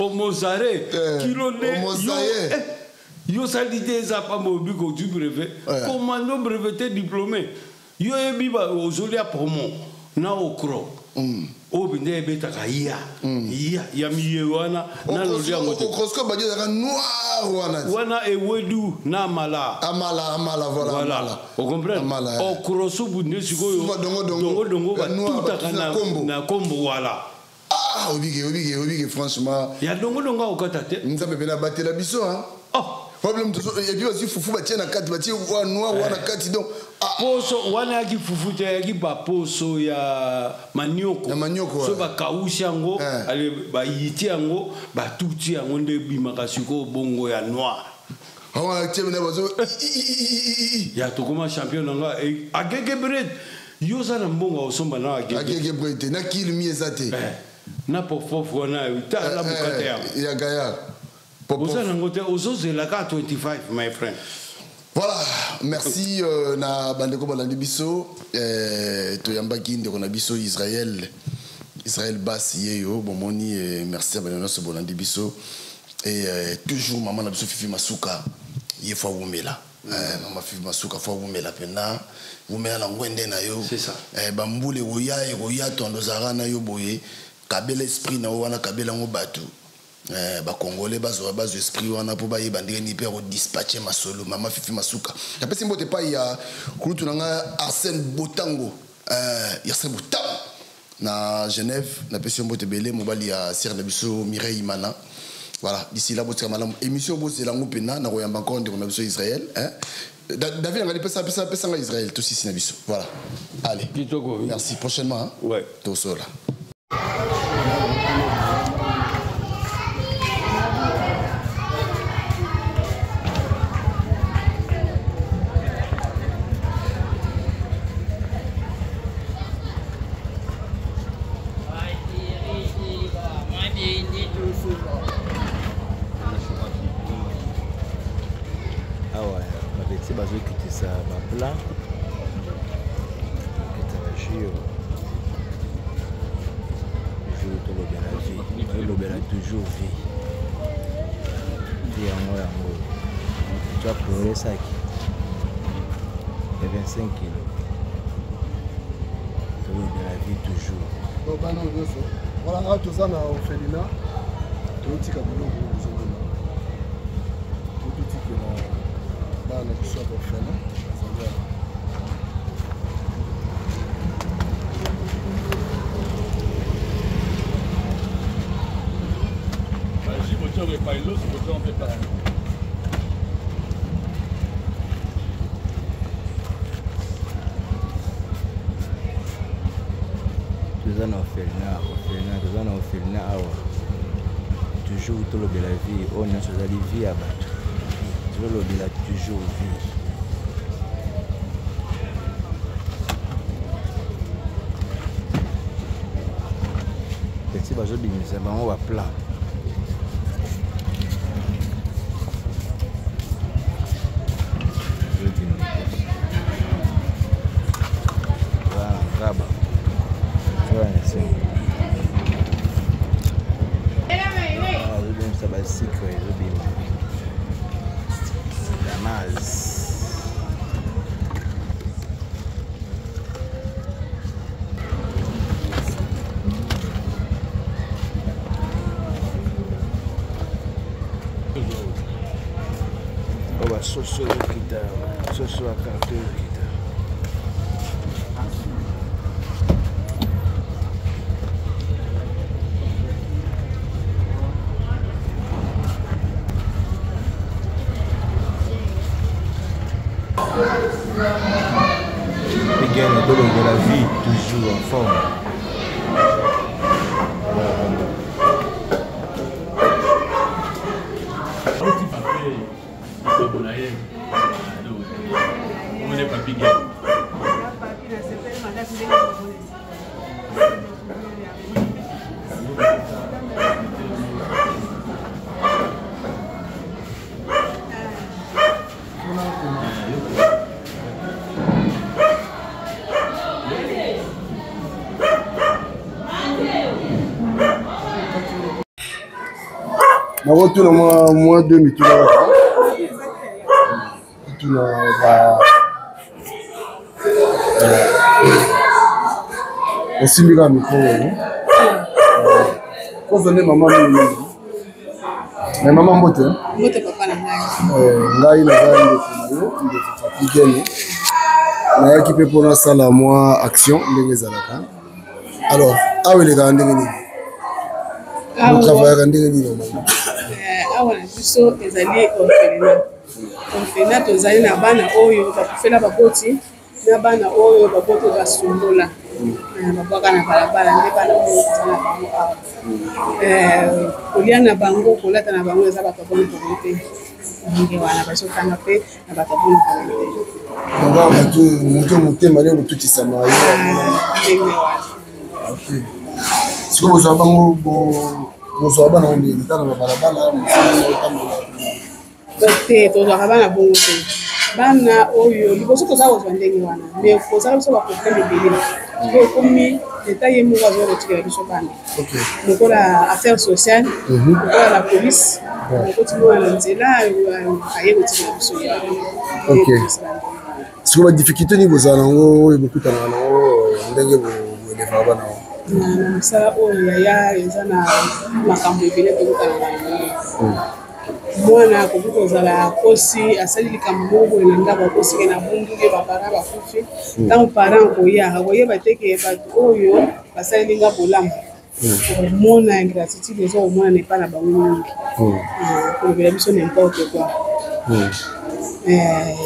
au Mozare kilo de yo salite za pa mobi ko du brevet commando breveté diplômé yo e biba ozolia promo na okro o binde beta ka ya mi wana na lolia moto okrosko ba dira noir wana e wedu na amala voilà on comprend okroso bunde sikoyo dongo ba tuta kana na kombo voilà obige franchement ya dongo okata te nzambe bena batela biso hein problème tout et puis aussi fufu ba tiena kati ba tie wa noir wana kati donc poso wana ki fufu te ya ki ba poso ya manioko so ba kausha ngo ale ba yiti yango ba tuti yango nde bima kasiko bongo ya noir awa tiena na bazo ya to kuma champion nga agege bread yo za na mbongo osomba na agege bread na kill mi ezate na pofofu wana ta la bukate ya gaya. Vous avez 25, my friend. Voilà, merci na bandeko balandi biso to yambaki ndeko na biso Israël basse yeyo bomoni merci à bandeko so bolandi biso et toujours maman na biso Fifi Masuka ye fa wumela maman Fifi Masuka fa wumela pena wumela na ngwende na yo c'est ça bambule oya tondo zarana yo boye kabela esprit na wana kabela ngo batu ba congolais bazo esprit wana po ba yebandire ni père dispatcher masolo maman Fifi Masuka ya pesi mbote pa ya kulutu nanga Arsène Botango Arsène Botango na Genève na pesi mbote belé mobali ya sir na biso Mireille Imana voilà d'ici là botika malamu émission bo c'est lango pena na koyamba encore ndeko na biso Israël David ngali pesa nga Israël tout ici na biso voilà allez merci prochainement hein? Ouais tout cela. bazokitisa baplan ekitaka jur tolobela vie tolobela toujours vie vie yango twa progresaki ya 25 kilo tolobela vie toujours bana nyonso wala awa toza na orphelina toyotika biloko ozomona tototikela bana biso ya orphelin bazali Vas-y, moteur et pas l'autre, moteur en fait pas. toza na orphelina awa toujours tolobela vie oyo nyonso ezali vie ya bato tolobela toujours vie. Petit bazobimisa bango baplan. Ngaba. Zobimisa basikre zobima. Damas. Soso kita, soso akarte kita. Miguel de la vie, toujours en forme. Na retour na moi 2 mituna tuna ba osimika mikolo kozone mama mimi na mama mbote papa na ngai ngai na ngai ndio tupigeni na yaki pe pona sala moi action ndenge zalaka alors awele ka ndenge ni nous travaillons ndenge ni normalement awa na biso ezali orphelinat tozali na bana oyo bakufela baboti na bana oyo baboti basumbola babwaka na balabala nde bana oyo toza na bango awa kolia na bango kolata na bango eza bato boni bongo te ndenge wana bazotanga mpe na bato boni bongo te moto motema nde motutisama ndenge wana sikoyo bozwa bango bozwa bana ondeni tana na balabala te tozwaka bana bongo te bana oyo liboso toza kozwa ndenge wana me kozala biso baproblème ebele oyo ekomi leta ye moko azokotikela biso bana lokola affaire sociale lokola la police okotimona na nzela aye kotikela biso sikoyo badifficulté nini bozala nango oyo bokutanaka nango ndenge boelevaka bana o na mosala oyo yaya eza na makambo ebele tokutana nango mwana akoki kozala kosi asali likambo moko boye na ndako akosike na bunduke bapara bakufi ntango parent koyaka koyeba teke bato oyo basalilinga bolamu komona ingratitude eza komona na epa na bango mingi kolobela biso nimporte quoi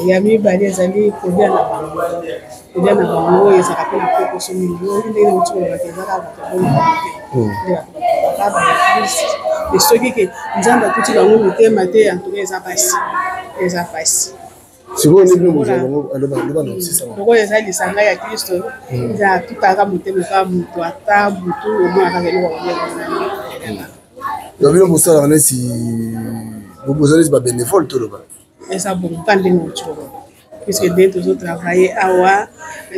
ya mibale ezali kolia na bango kolia na bango oyo ezalaka mpe na pokoso mingi oyo ndenge na motikolobaka ezaka bato bona soki ke nzambe akuti bango mitema te antuka eza pasi lokola eza lisanga ya kristo eza atutaka motema kaka moto ata butu omonaka eloko bino bosalaka neti boza neti babénévole toloba eza bonka ndenge otoloba puisque nde tozotravaille awa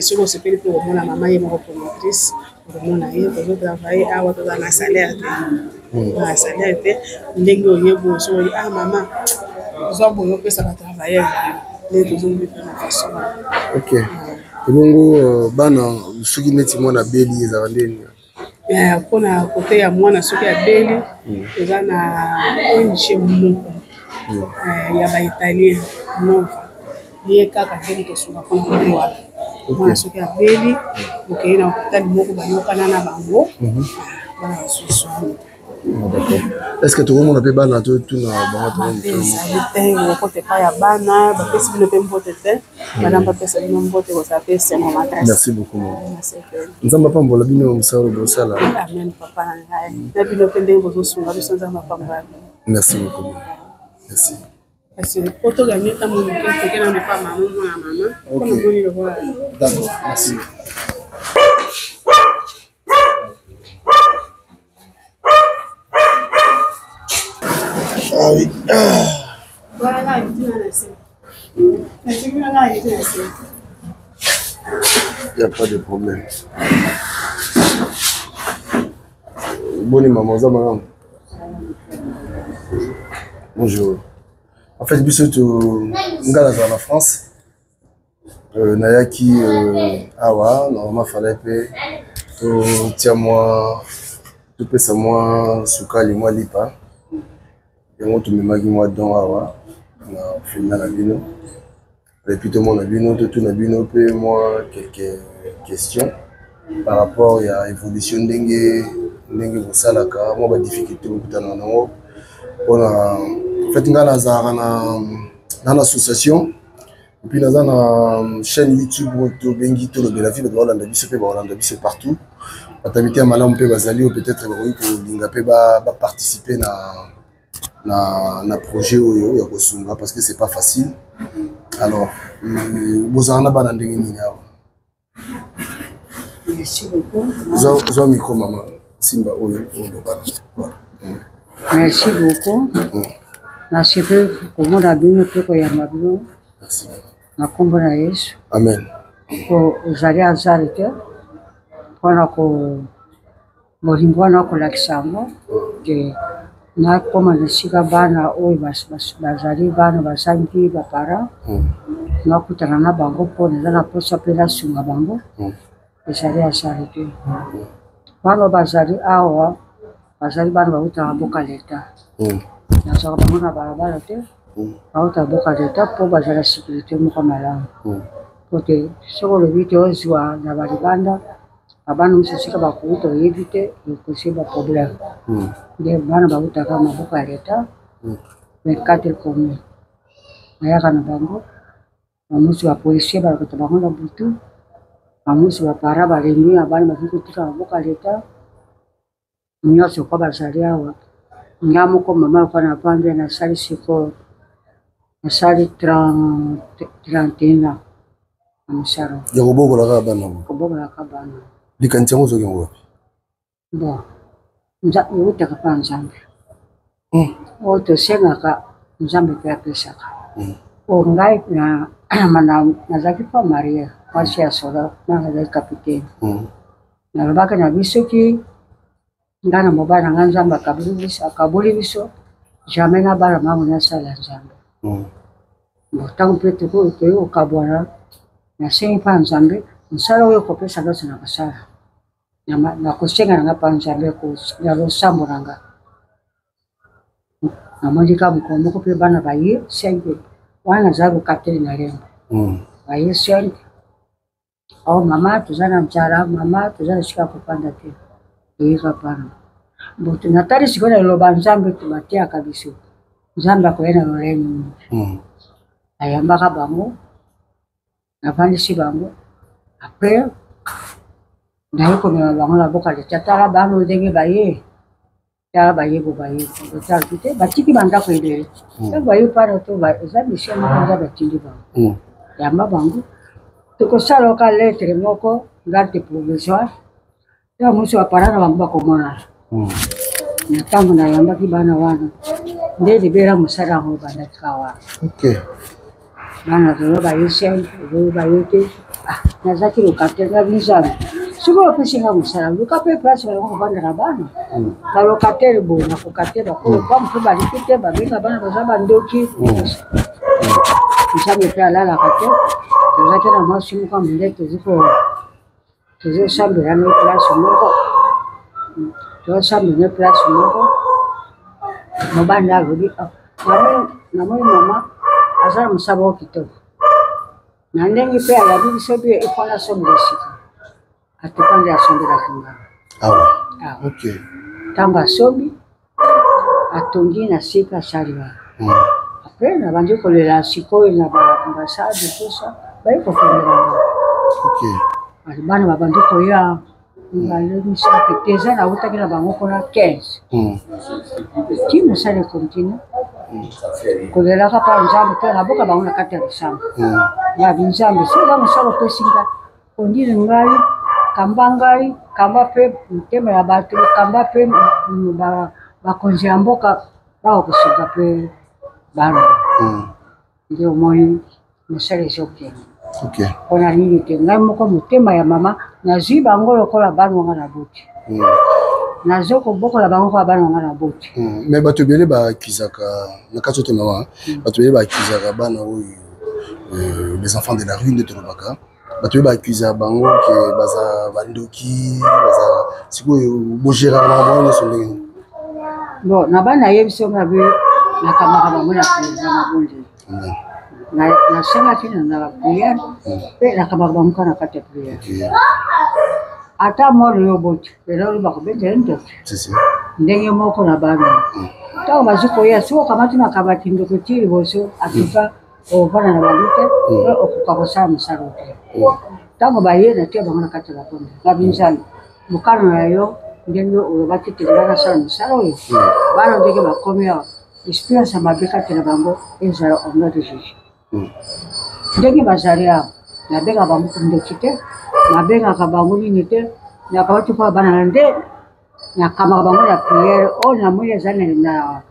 soki osepeli mpe komona mama ye moko promotrice okomona ye tozotravaille awa toza na salaire te na salaire te ndenge oyeba osoki mama ozwa boye opesa batravailleur nde tozongi mpe na façon ok ebongo bana soki neti mwana beli ezaka ndeni mpona kote ya mwana soki abeli eza na ONG moko ya baitalien nova ye kaka ndenge tosunga mpona kote wana mwana soki abeli okei na hôpital moko bayokana na bango bana basusu est-ce que tokomona mpe bana totuna bango ezali te okote epai ya bana bapesi bino mpe mbote te bana bapesa bino mbote kozala mpe esengo makasi. Merci beaucoup nzambe apambola bino mosala bosala amen papa na ngai na bino mpe ndenge bozosunga biso nzambe apambola. Merci beaucoup merci. Parce que quand on gagne, t'as mon cœur, c'est qu'elle n'a pas maman, maman. Comme on le voit. D'accord, merci. Ah oui. Voilà, il dit il n'y a pas de problème. Bonne maman, ça madame. Bonjour. En fait, je suis dans la France. Nayaki awa, normalement fallait que tiens-moi, tout peut ça moi, soukali moi lipa. Et moi tout me magi moi dans awa, na fina na bino. Et puis tout le monde a bino, tout na bino peut moi quelques questions par rapport à l'évolution d'engue vous salaka, moi ba difficulté au kutana nango. On a fait une association. Et puis, dans une chaîne YouTube, Bengi Tolo Belavi, le Hollande c'est partout. Peut-être participer à un projet parce que c'est pas facile. Alors, vous en avez merci beaucoup. Vous avez micro, maman. Merci beaucoup. Merci beaucoup. Merci. Na kombo na Yesu. Amen. Ko uzali azali te. Pona ko molimbwana ko lakisango ke na koma na sika bana oyo bazali bana basangi bapara. Na kutana na bango pona na posa pela sunga bango. Ezali azali te. Bana bazali awa bazali bana bauta boka leta. Na saka bango na barabara te. Auta boka leta po bazala sécurité moko malamu. Pote soko le vite ozwa na balibanda abana musika bakuta yebite yokosi ba problème. De bana bauta kama boka leta. 24 commune. Ayaka na bango. Bamusi wa policier balakota bango na butu. Bamusi wa para balengi abana bakutika boka leta. Nyoso kwa bazali awa. Nyamo ko mama kwa na pande na sali siko. Nasali 31 ans. Amusaro. Yakobogo la kabana. Kobogo la kabana. Likantia ngozo kengo. Bon. Nza yote kapa nzambe. Oto senga ka nzambe kwa pesa ka. Ngai na mana nazaki pa Maria, kwasi ya soda na ngai kapiteni. Na babaka na bisoki ngana mobana nganzamba kabuli biso. Jamais na bara mamu na sala nzambe. Tangu petu ko to kabwana na sengi pa nzambe nsala oyo kopesa gaso na kasala na kusenga na pa nzambe ko ya lo sambo nanga na mondika mko ko pe bana baye sengi wana zabu kateli na rembo baye sengi au mama tuzana mchara mama tuzana shika kupanda te ika pana botu natari sikona lo banzambe tubatia kabisa nzambe ko ena lo reni ayambaka bango navandisi bango apres nayekomela bango na boka leta tala bano ndenge baye tala bayebo baye otali te batiki bandako elele ntango baye pana to eza mission moko nza batindi bango yamba bango tokosala oka lettre moko garde provisoire ya mosi bapara na bango bakomona na ntango nayambaki bana wana nde libera mosala yango bandakika wana bana zolo baye sengi zolo baye te nazaki lokate na bizana siko opesinga mosala luka pe place bango kovandela bana balokatere bo na kokatela ba mpe baliki te babenga bana baza bandoki nzambe mpe alalaka te tozaki na mwasi moko monde tozosambela ne place moko tozosambela ne place moko mobanda alobi namoni mama azala mosaba wa kitoko na ndenge mpe alabi biso bie efana asombela sika atokande asombelaki ngana ntango asombi atongi na sika asali wana apres nabandi kolela sikoyo na baambasade tosa bayi kofongelanga bana babandi koya misape teza nautaki na bango mpona 15 ti mosala continue kolelaka mpa nzambe mpe naboka bango na kati ya lisamba ya binzambe soza mosala opesinga ondile ngai kamba ngai kamba mpe motema ya bato kamba mpe bakonzi ya mboka bakokosunga mpe bana nde omoni mosala ezokende mpona nini te ngai moko motema ya mama nazwi bango lokola bana wanga na boti nazo kobokola bango kwa bana wanga na boti mais bato ebele baakizaka na kati ote mama bato ebele baakizaka bana oyo les enfants de la rue nde tolobaka bato ebele baakizaka bango ke baza bandoki baza sikoyo bogéraka na bango nyonso ndenge nini bon na bana yebi so mabe nakamaka bango na président na bonde nasengaki na priere mpe nakamaka bango ka na kati ya priere ata molo yo boti lelo bakobetela ntoto ndenge moko na bana ntango bazwi koya soki okamati makabati ndoko ti liboso atuka ovanda na bango te okoka kosala mosala te ntango baye natia bango na kati ya bakonde babinzani mokano na yo ndenge olobaki te nga nasala mosala oyo bana ndenge bakomi awa expérience ya mabe kati na bango ezala omna de juge ndenge bazali awa nabenga bango ndoki te nabengaka bango nini te nakabati mpo bana na nde nakamaka bango na priere oyo namoni ezali na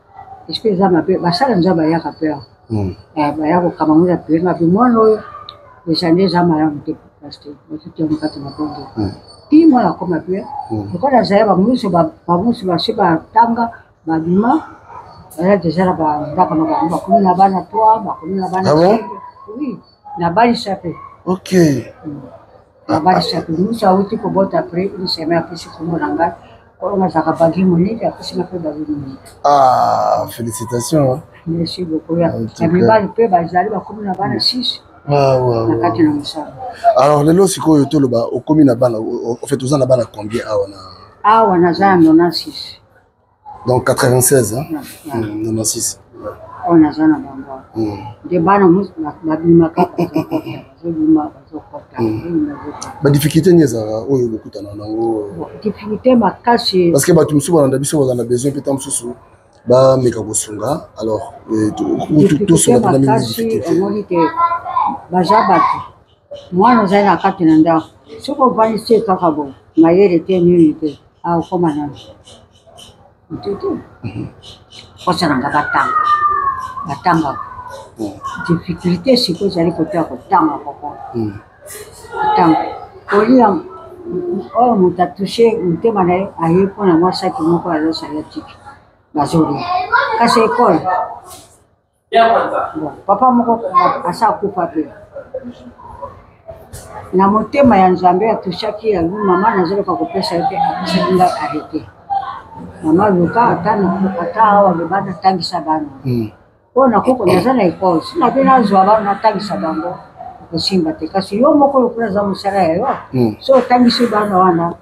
esprit eza mabe basala nzambe bayaka mpe awa baya kokama bango na priere mabe mwana oyo eza nde eza malamu te paster batutiango kati na bongo ti mwana akoma mpe lokola azali bamusu basi batanga babima baza deja na bandako na bango bakomi na bana 3 bakomi na bana oui na balisa mpe nabalisa mpe musu awuti kobota apres une semaine apesi kombo na ngai oyo nazalaka bagi monene apesinga mpe bagi monene félicitation merci beaucoup ya mibali mpe bazali bakomi na bana 6 na kati na mosala alors lelo sikoyo toloba okomi na bana ofait oza na bana combien awa naza na 96 donc 96 96 oyo naza na bango nde bana babimaka bazobima bazokota badifficulté nini ezalaka oyo bokutana nango difficulté makasi parce que bato mosusu balanda biso bazala na besoin mpe ta mosusu bameka kosunga alors tosunga mpena mingi difficulté omoni te baza bato mwana ozali na kati na ndako soki ovandisi ye kaka bo mayele te nini te akokoma nano tete kosalanga batanga difficulté sikoyo ezali kote ya kotanga koko kotanga kolia oyo moto atushe motema na ye aye mpona mwasaki moko azosala tiki bazolia kasi ekole papa moko asa akufa mpe na motema ya nzambe atushaki ya mama nazoloka kopesa ye te apesaki ngai arrete mama luka ata awa bebana atangisa bana oyo nakoko naza na ekole sina mpe nazwa bana natangisa bango kosimba te kasi yo moko lokola aza mosala ya yo so otangisi bana wana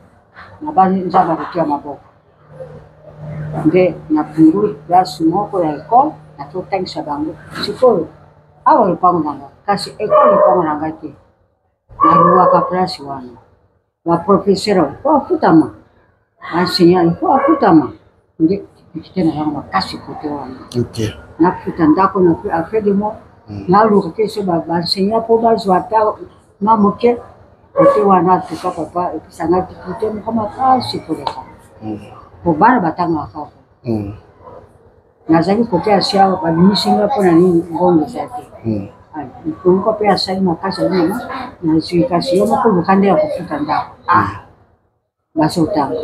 na banzambe akotia maboko nde napunguli place moko ya ekole natotangisa bango sikoyo awa lopango na ngai kasi ekole lopango na ngai te naluwaka place wana baprofesseur po afutama baenseignant po afutama nde difficulté na yango makasi kote wana nafuta ndako na affaire de mo naluka ke so baenseignant mpo bazwa ata ma moke kote wana atuka papa episanga difficulté moko makasi koleka po bana batangaka kaka nazali kote ya sia babimisinga mpona nini ngongo eza te moko mpe asali makasi alina nazwi kasi yo moko luka nde ya kofuta ndako bazotanga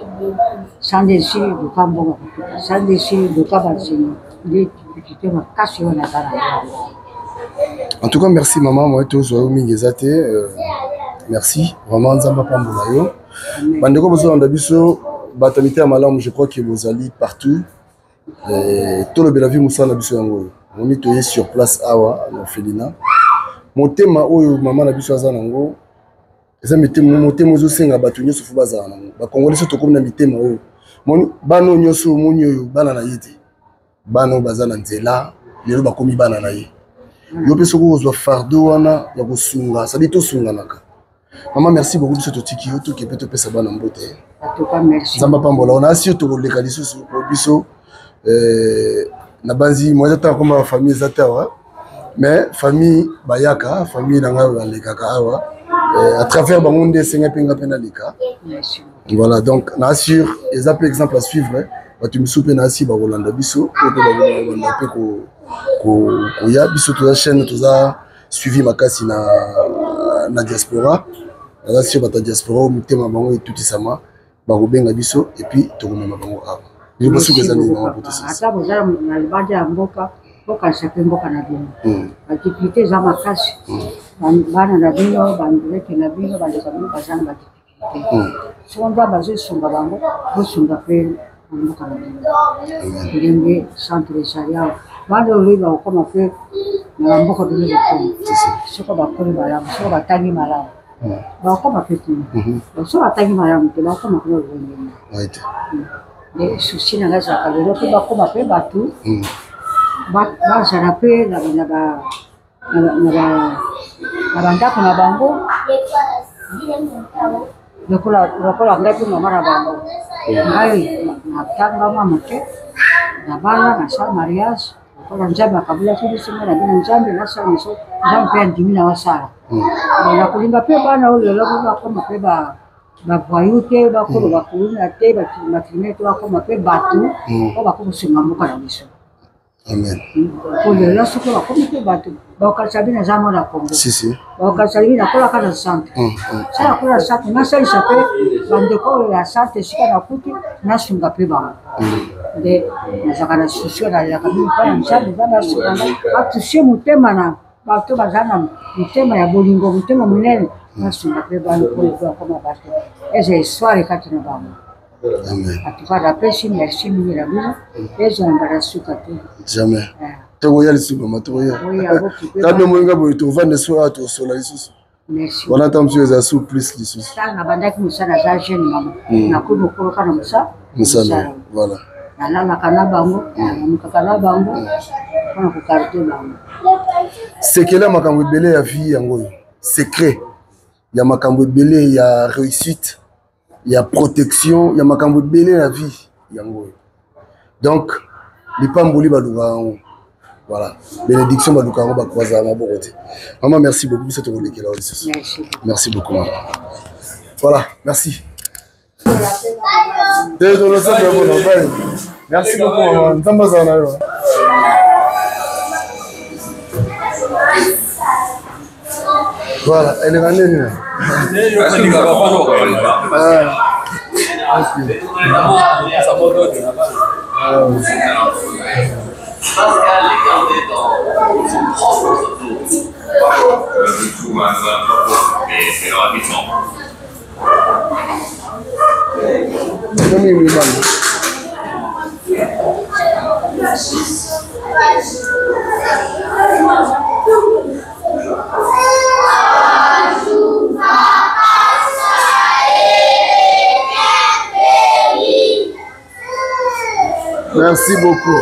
sans desir luka mbongo kofuta sans desir luka banseignant nde difficulté makasi oyo naza na yango. En tout cas, merci maman, moi tozwa yo mingi eza te merci vraiment nzambe apambola yo bandeko bozolanda biso batamite ya malamu je crois que bozali partout tolobela vi mosala na biso yango oyo moni toye sur place awa na Felina motema oyo mama na biso aza nango eza motema ozosenga bato nyonso fo bazala nango bakongoli so tokomi na mitema oyo moni bana oyo nyonso omoni oyo bana na ye te bana oyo baza na nzela lelo bakomi bana na ye yo mpe soki ozwa fardeau wana ya kosunga sadi tosunganaka mama merci beaucoup biso totiki yo toke mpe topesa bana mbote nzambe apambola ona asi yo tokoleka lisusu po biso na banzi moi j'attends comme la famille zatawa mais famille bayaka famille nanga balekaka awa à travers bangonde senga penga penalika voilà donc na assure les exemples à suivre tu me soupe na si ba Rolanda biso ko ba Rolanda pe ko ya biso to la chaîne to za suivi makasi na diaspora la sur ta diaspora mutema bango et tout sama ba rubenga biso et puis to komema bango awa je pense que ça nous va pour ça ata bozala na libanja ya mboka mboka chaque mboka na bino activité za makasi bana na bino bandeke na bino bandeka bino bazana ba activité sonda bazo sunga bango bo sunga pe mboka na bino ndenge centre charia bana oliba koma pe na mboka de bino soko bakoli bala soko batangi mala bakoma pe tu soko batangi mala mte bakoma ko ngene right les soucis na gaza kalero pe bakoma pe batu bazana pe na bandako na bango lokola ngai mpe mama na bango ngai natangama moke nabala nasala mariage lokola nzambe akabulaki biso ngai nabi na nzambe nasala miso nzambe mpe andimi na wasala nakolinga mpe bana oyo lelo bakoma mpe bavoyu te bakolo bakuluna te batrime te bakoma mpe batu o bakokosenga mboka na biso amen kolelo soki bakomi mpe bato bakokalisa bino eza mwana kongo bakokalisa bino nakolaka na centre sa nakola na centre nasalisa mpe bandeko oyo ya centre esika nakuti nasunga mpe bango nde nazalaka na susio nalelaka bino mpo na nzambe nzambe asunganga atusie motema na bato baza na motema ya bolingo motema monene nasunga mpe bango po bakoma bato eza histoire kati na bango atuka napesi merci mingi na bino ezwamba na suka te jamais tokoya lisusu mama tokoya tabe moyinga boye tovanda so ato sola lisusu wana ta msu eza su plus lisusu tanga bandaki musana za jeune mama nakuno koloka na musala voilà nalalaka na bango namukaka na bango mpona kokarte bango sekele ya makambo ebele ya vie yango secret ya makambo ebele ya réussite ya protection ya makambo ebele na vie yango donc lipamboli baluka yango voilà bénédiction baluka yango bakozala maboko te maman merci beaucoup biso tokolekela lisusu merci beaucoup maman voilà merci merci beaucoup maman nzambe azala na yo voilà elle est nani Pascal est gardé dans son propre photo. Tout va mais rapidement. Merci beaucoup.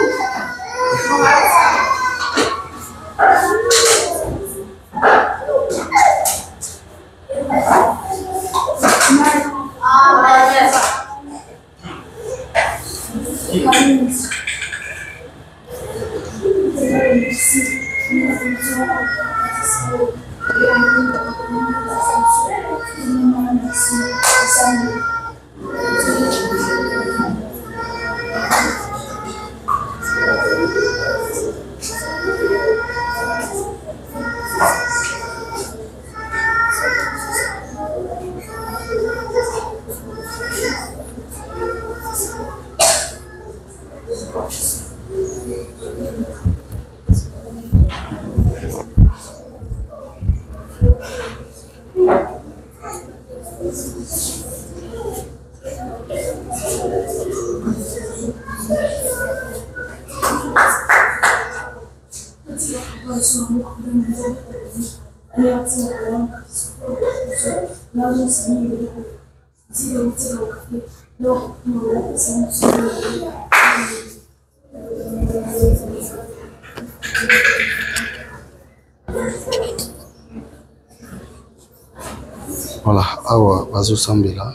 Voilà, awa bazosambela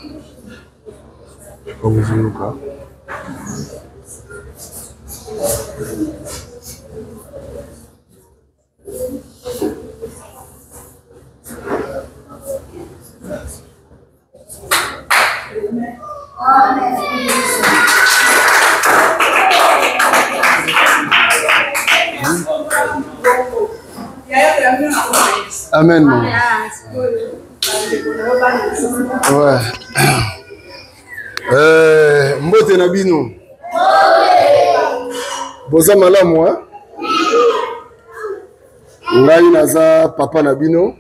obuvunuka Amen. Ouais. Mbote na bino. Boza malamu hein? Ngai naza papa na bino.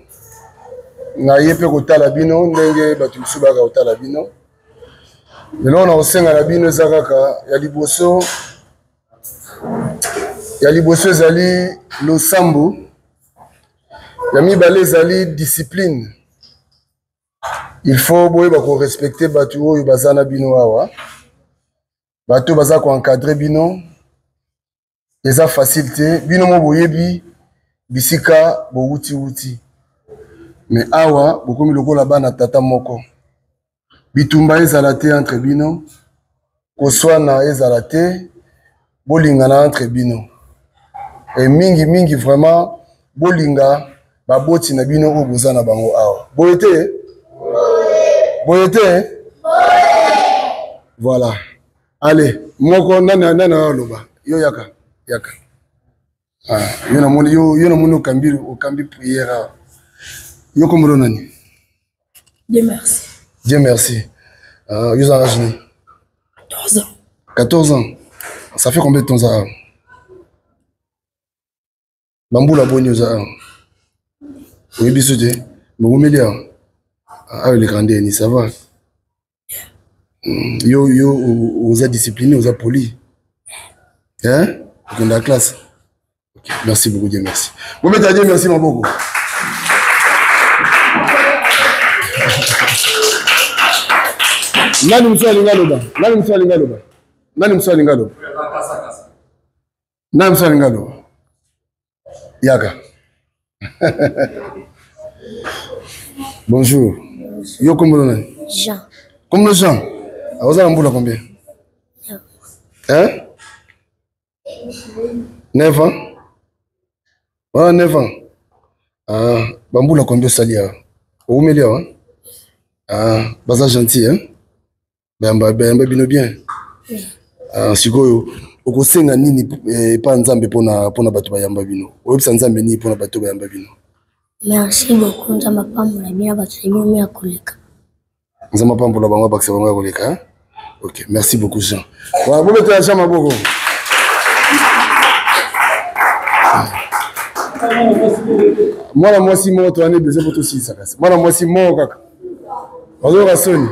Ngai pe kotala bino ndenge batu musu baka kotala bino. Lelo na osenga na bino eza kaka ya liboso. Ya liboso ezali losambo. Ya mibale ezali discipline. Il faut respecter batu oyo baza na bino awa. Batu baza ko encadrer bino. Eza facilité. Bino mo boyebi bisika bo wuti. Mais awa bokomi lokola bana tata moko. Bitumba ezala te entre bino. Koswana ezala te. Bolingana entre bino. Et mingi vraiment bolinga baboti na bino o boza na bango awa. Boyete? Boyete? Voilà. Allez, moko nana loba. Yo yaka. Ah, yo na moni okambi prière. Yo komoro nani? Dieu merci. Dieu merci. Yo za âge 14 ans. 14 ans. Ça fait combien de temps ça? Bamboula bonyo za. Oui, bisouté. Bon, Mélia. Ah, les grands ni ça va. Yo, vous êtes discipliné, vous êtes poli. Hein? Dans la classe. Okay. Merci beaucoup, Dieu merci. Vous mettez à Dieu merci, mon beaucoup. Nani mswa lingaloba. Yaka. Bonjour. Yo comment Jean. Comment Jean? Vous avez un boulot combien? Hein? 9 ans? Ah, 9 ans. Ah, bamboula combien salia? Au milieu, hein? Ah, baza gentil, hein? Bamba bino bien. Ah, sikoyo. Okosenga nini pa nzambe pona bato bayamba bino. Oyebisa nzambe nini pona bato bayamba bino. Merci beaucoup nzamba pambola bina bato bino ya koleka. Nzamba pambola bango bakse bango ya koleka, hein? OK, merci beaucoup Jean. Wa bo beto ya Jean maboko. Mwana mwasi moto ane beze poto sisa kasi. Mwana mwasi mo kaka. Ozo rasoni.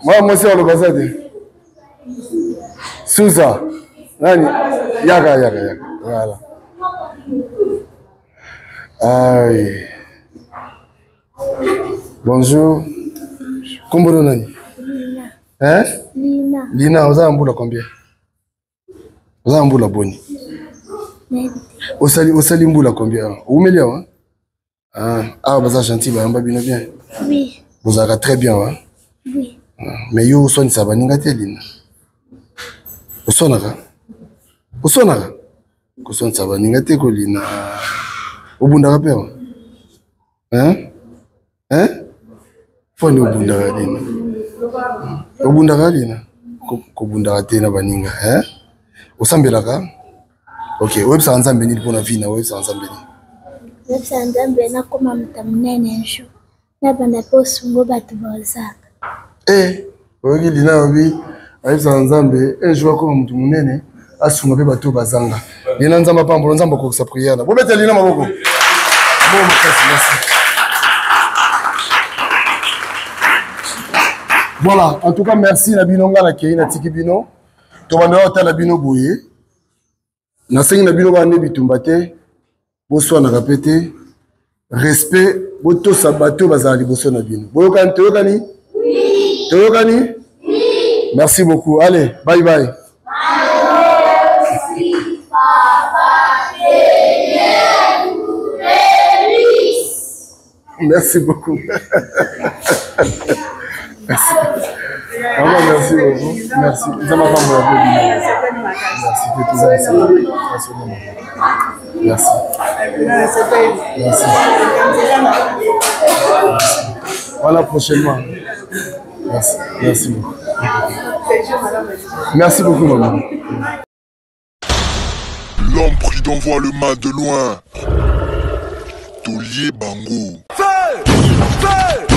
Mwana mwasi wa lobazade. Souza. Nani? Yaka. Voilà. Aïe. Bonjour. Comment nani? Lina. Hein? Lina, vous avez un boulot combien? Vous avez un boulot boni? Osali mbula combien? Où me hein? Ah, vous êtes gentil, vous êtes bien. Oui. Vous êtes très bien, hein? Oui. Mais yo soigne ça va n'ingate Lina. Osonaka. Kosonne ça va n'ingate ko Lina. Obundaka pe. Hein? Foni obundaka Lina. Obundaka Lina. Ko bundaka te na baninga, hein? Osambelaka? OK, websa nzambe ni pona vie na websa nzambe ni. Websa nzambe na koma mtamunene nsho. Na banda posungo batu bozaka. Oyoki Lina obi websa nzambe jour ko mtu munene asunga pe batu bazanga. Lina nzamba pambo nzamba ko sa prière. Bo bete Lina maboko. Bon merci. Voilà, en tout cas merci na bino ngala ke na tiki bino. To banda otala bino boye. Na sengi na bino ba ne bitumba te. Boso na répéter. Respect boto sabato bazali boso na bino. Boyokani toyokani? Oui. Toyokani? Oui. Merci beaucoup. Allez, bye bye. Merci papa. Merci beaucoup. Merci. Merci beaucoup. Merci. Merci. Merci. Voilà prochainement. Merci. Merci beaucoup. Merci beaucoup, maman. L'homme prudent voit le mal de loin. Tolier Bango. Feu! Feu!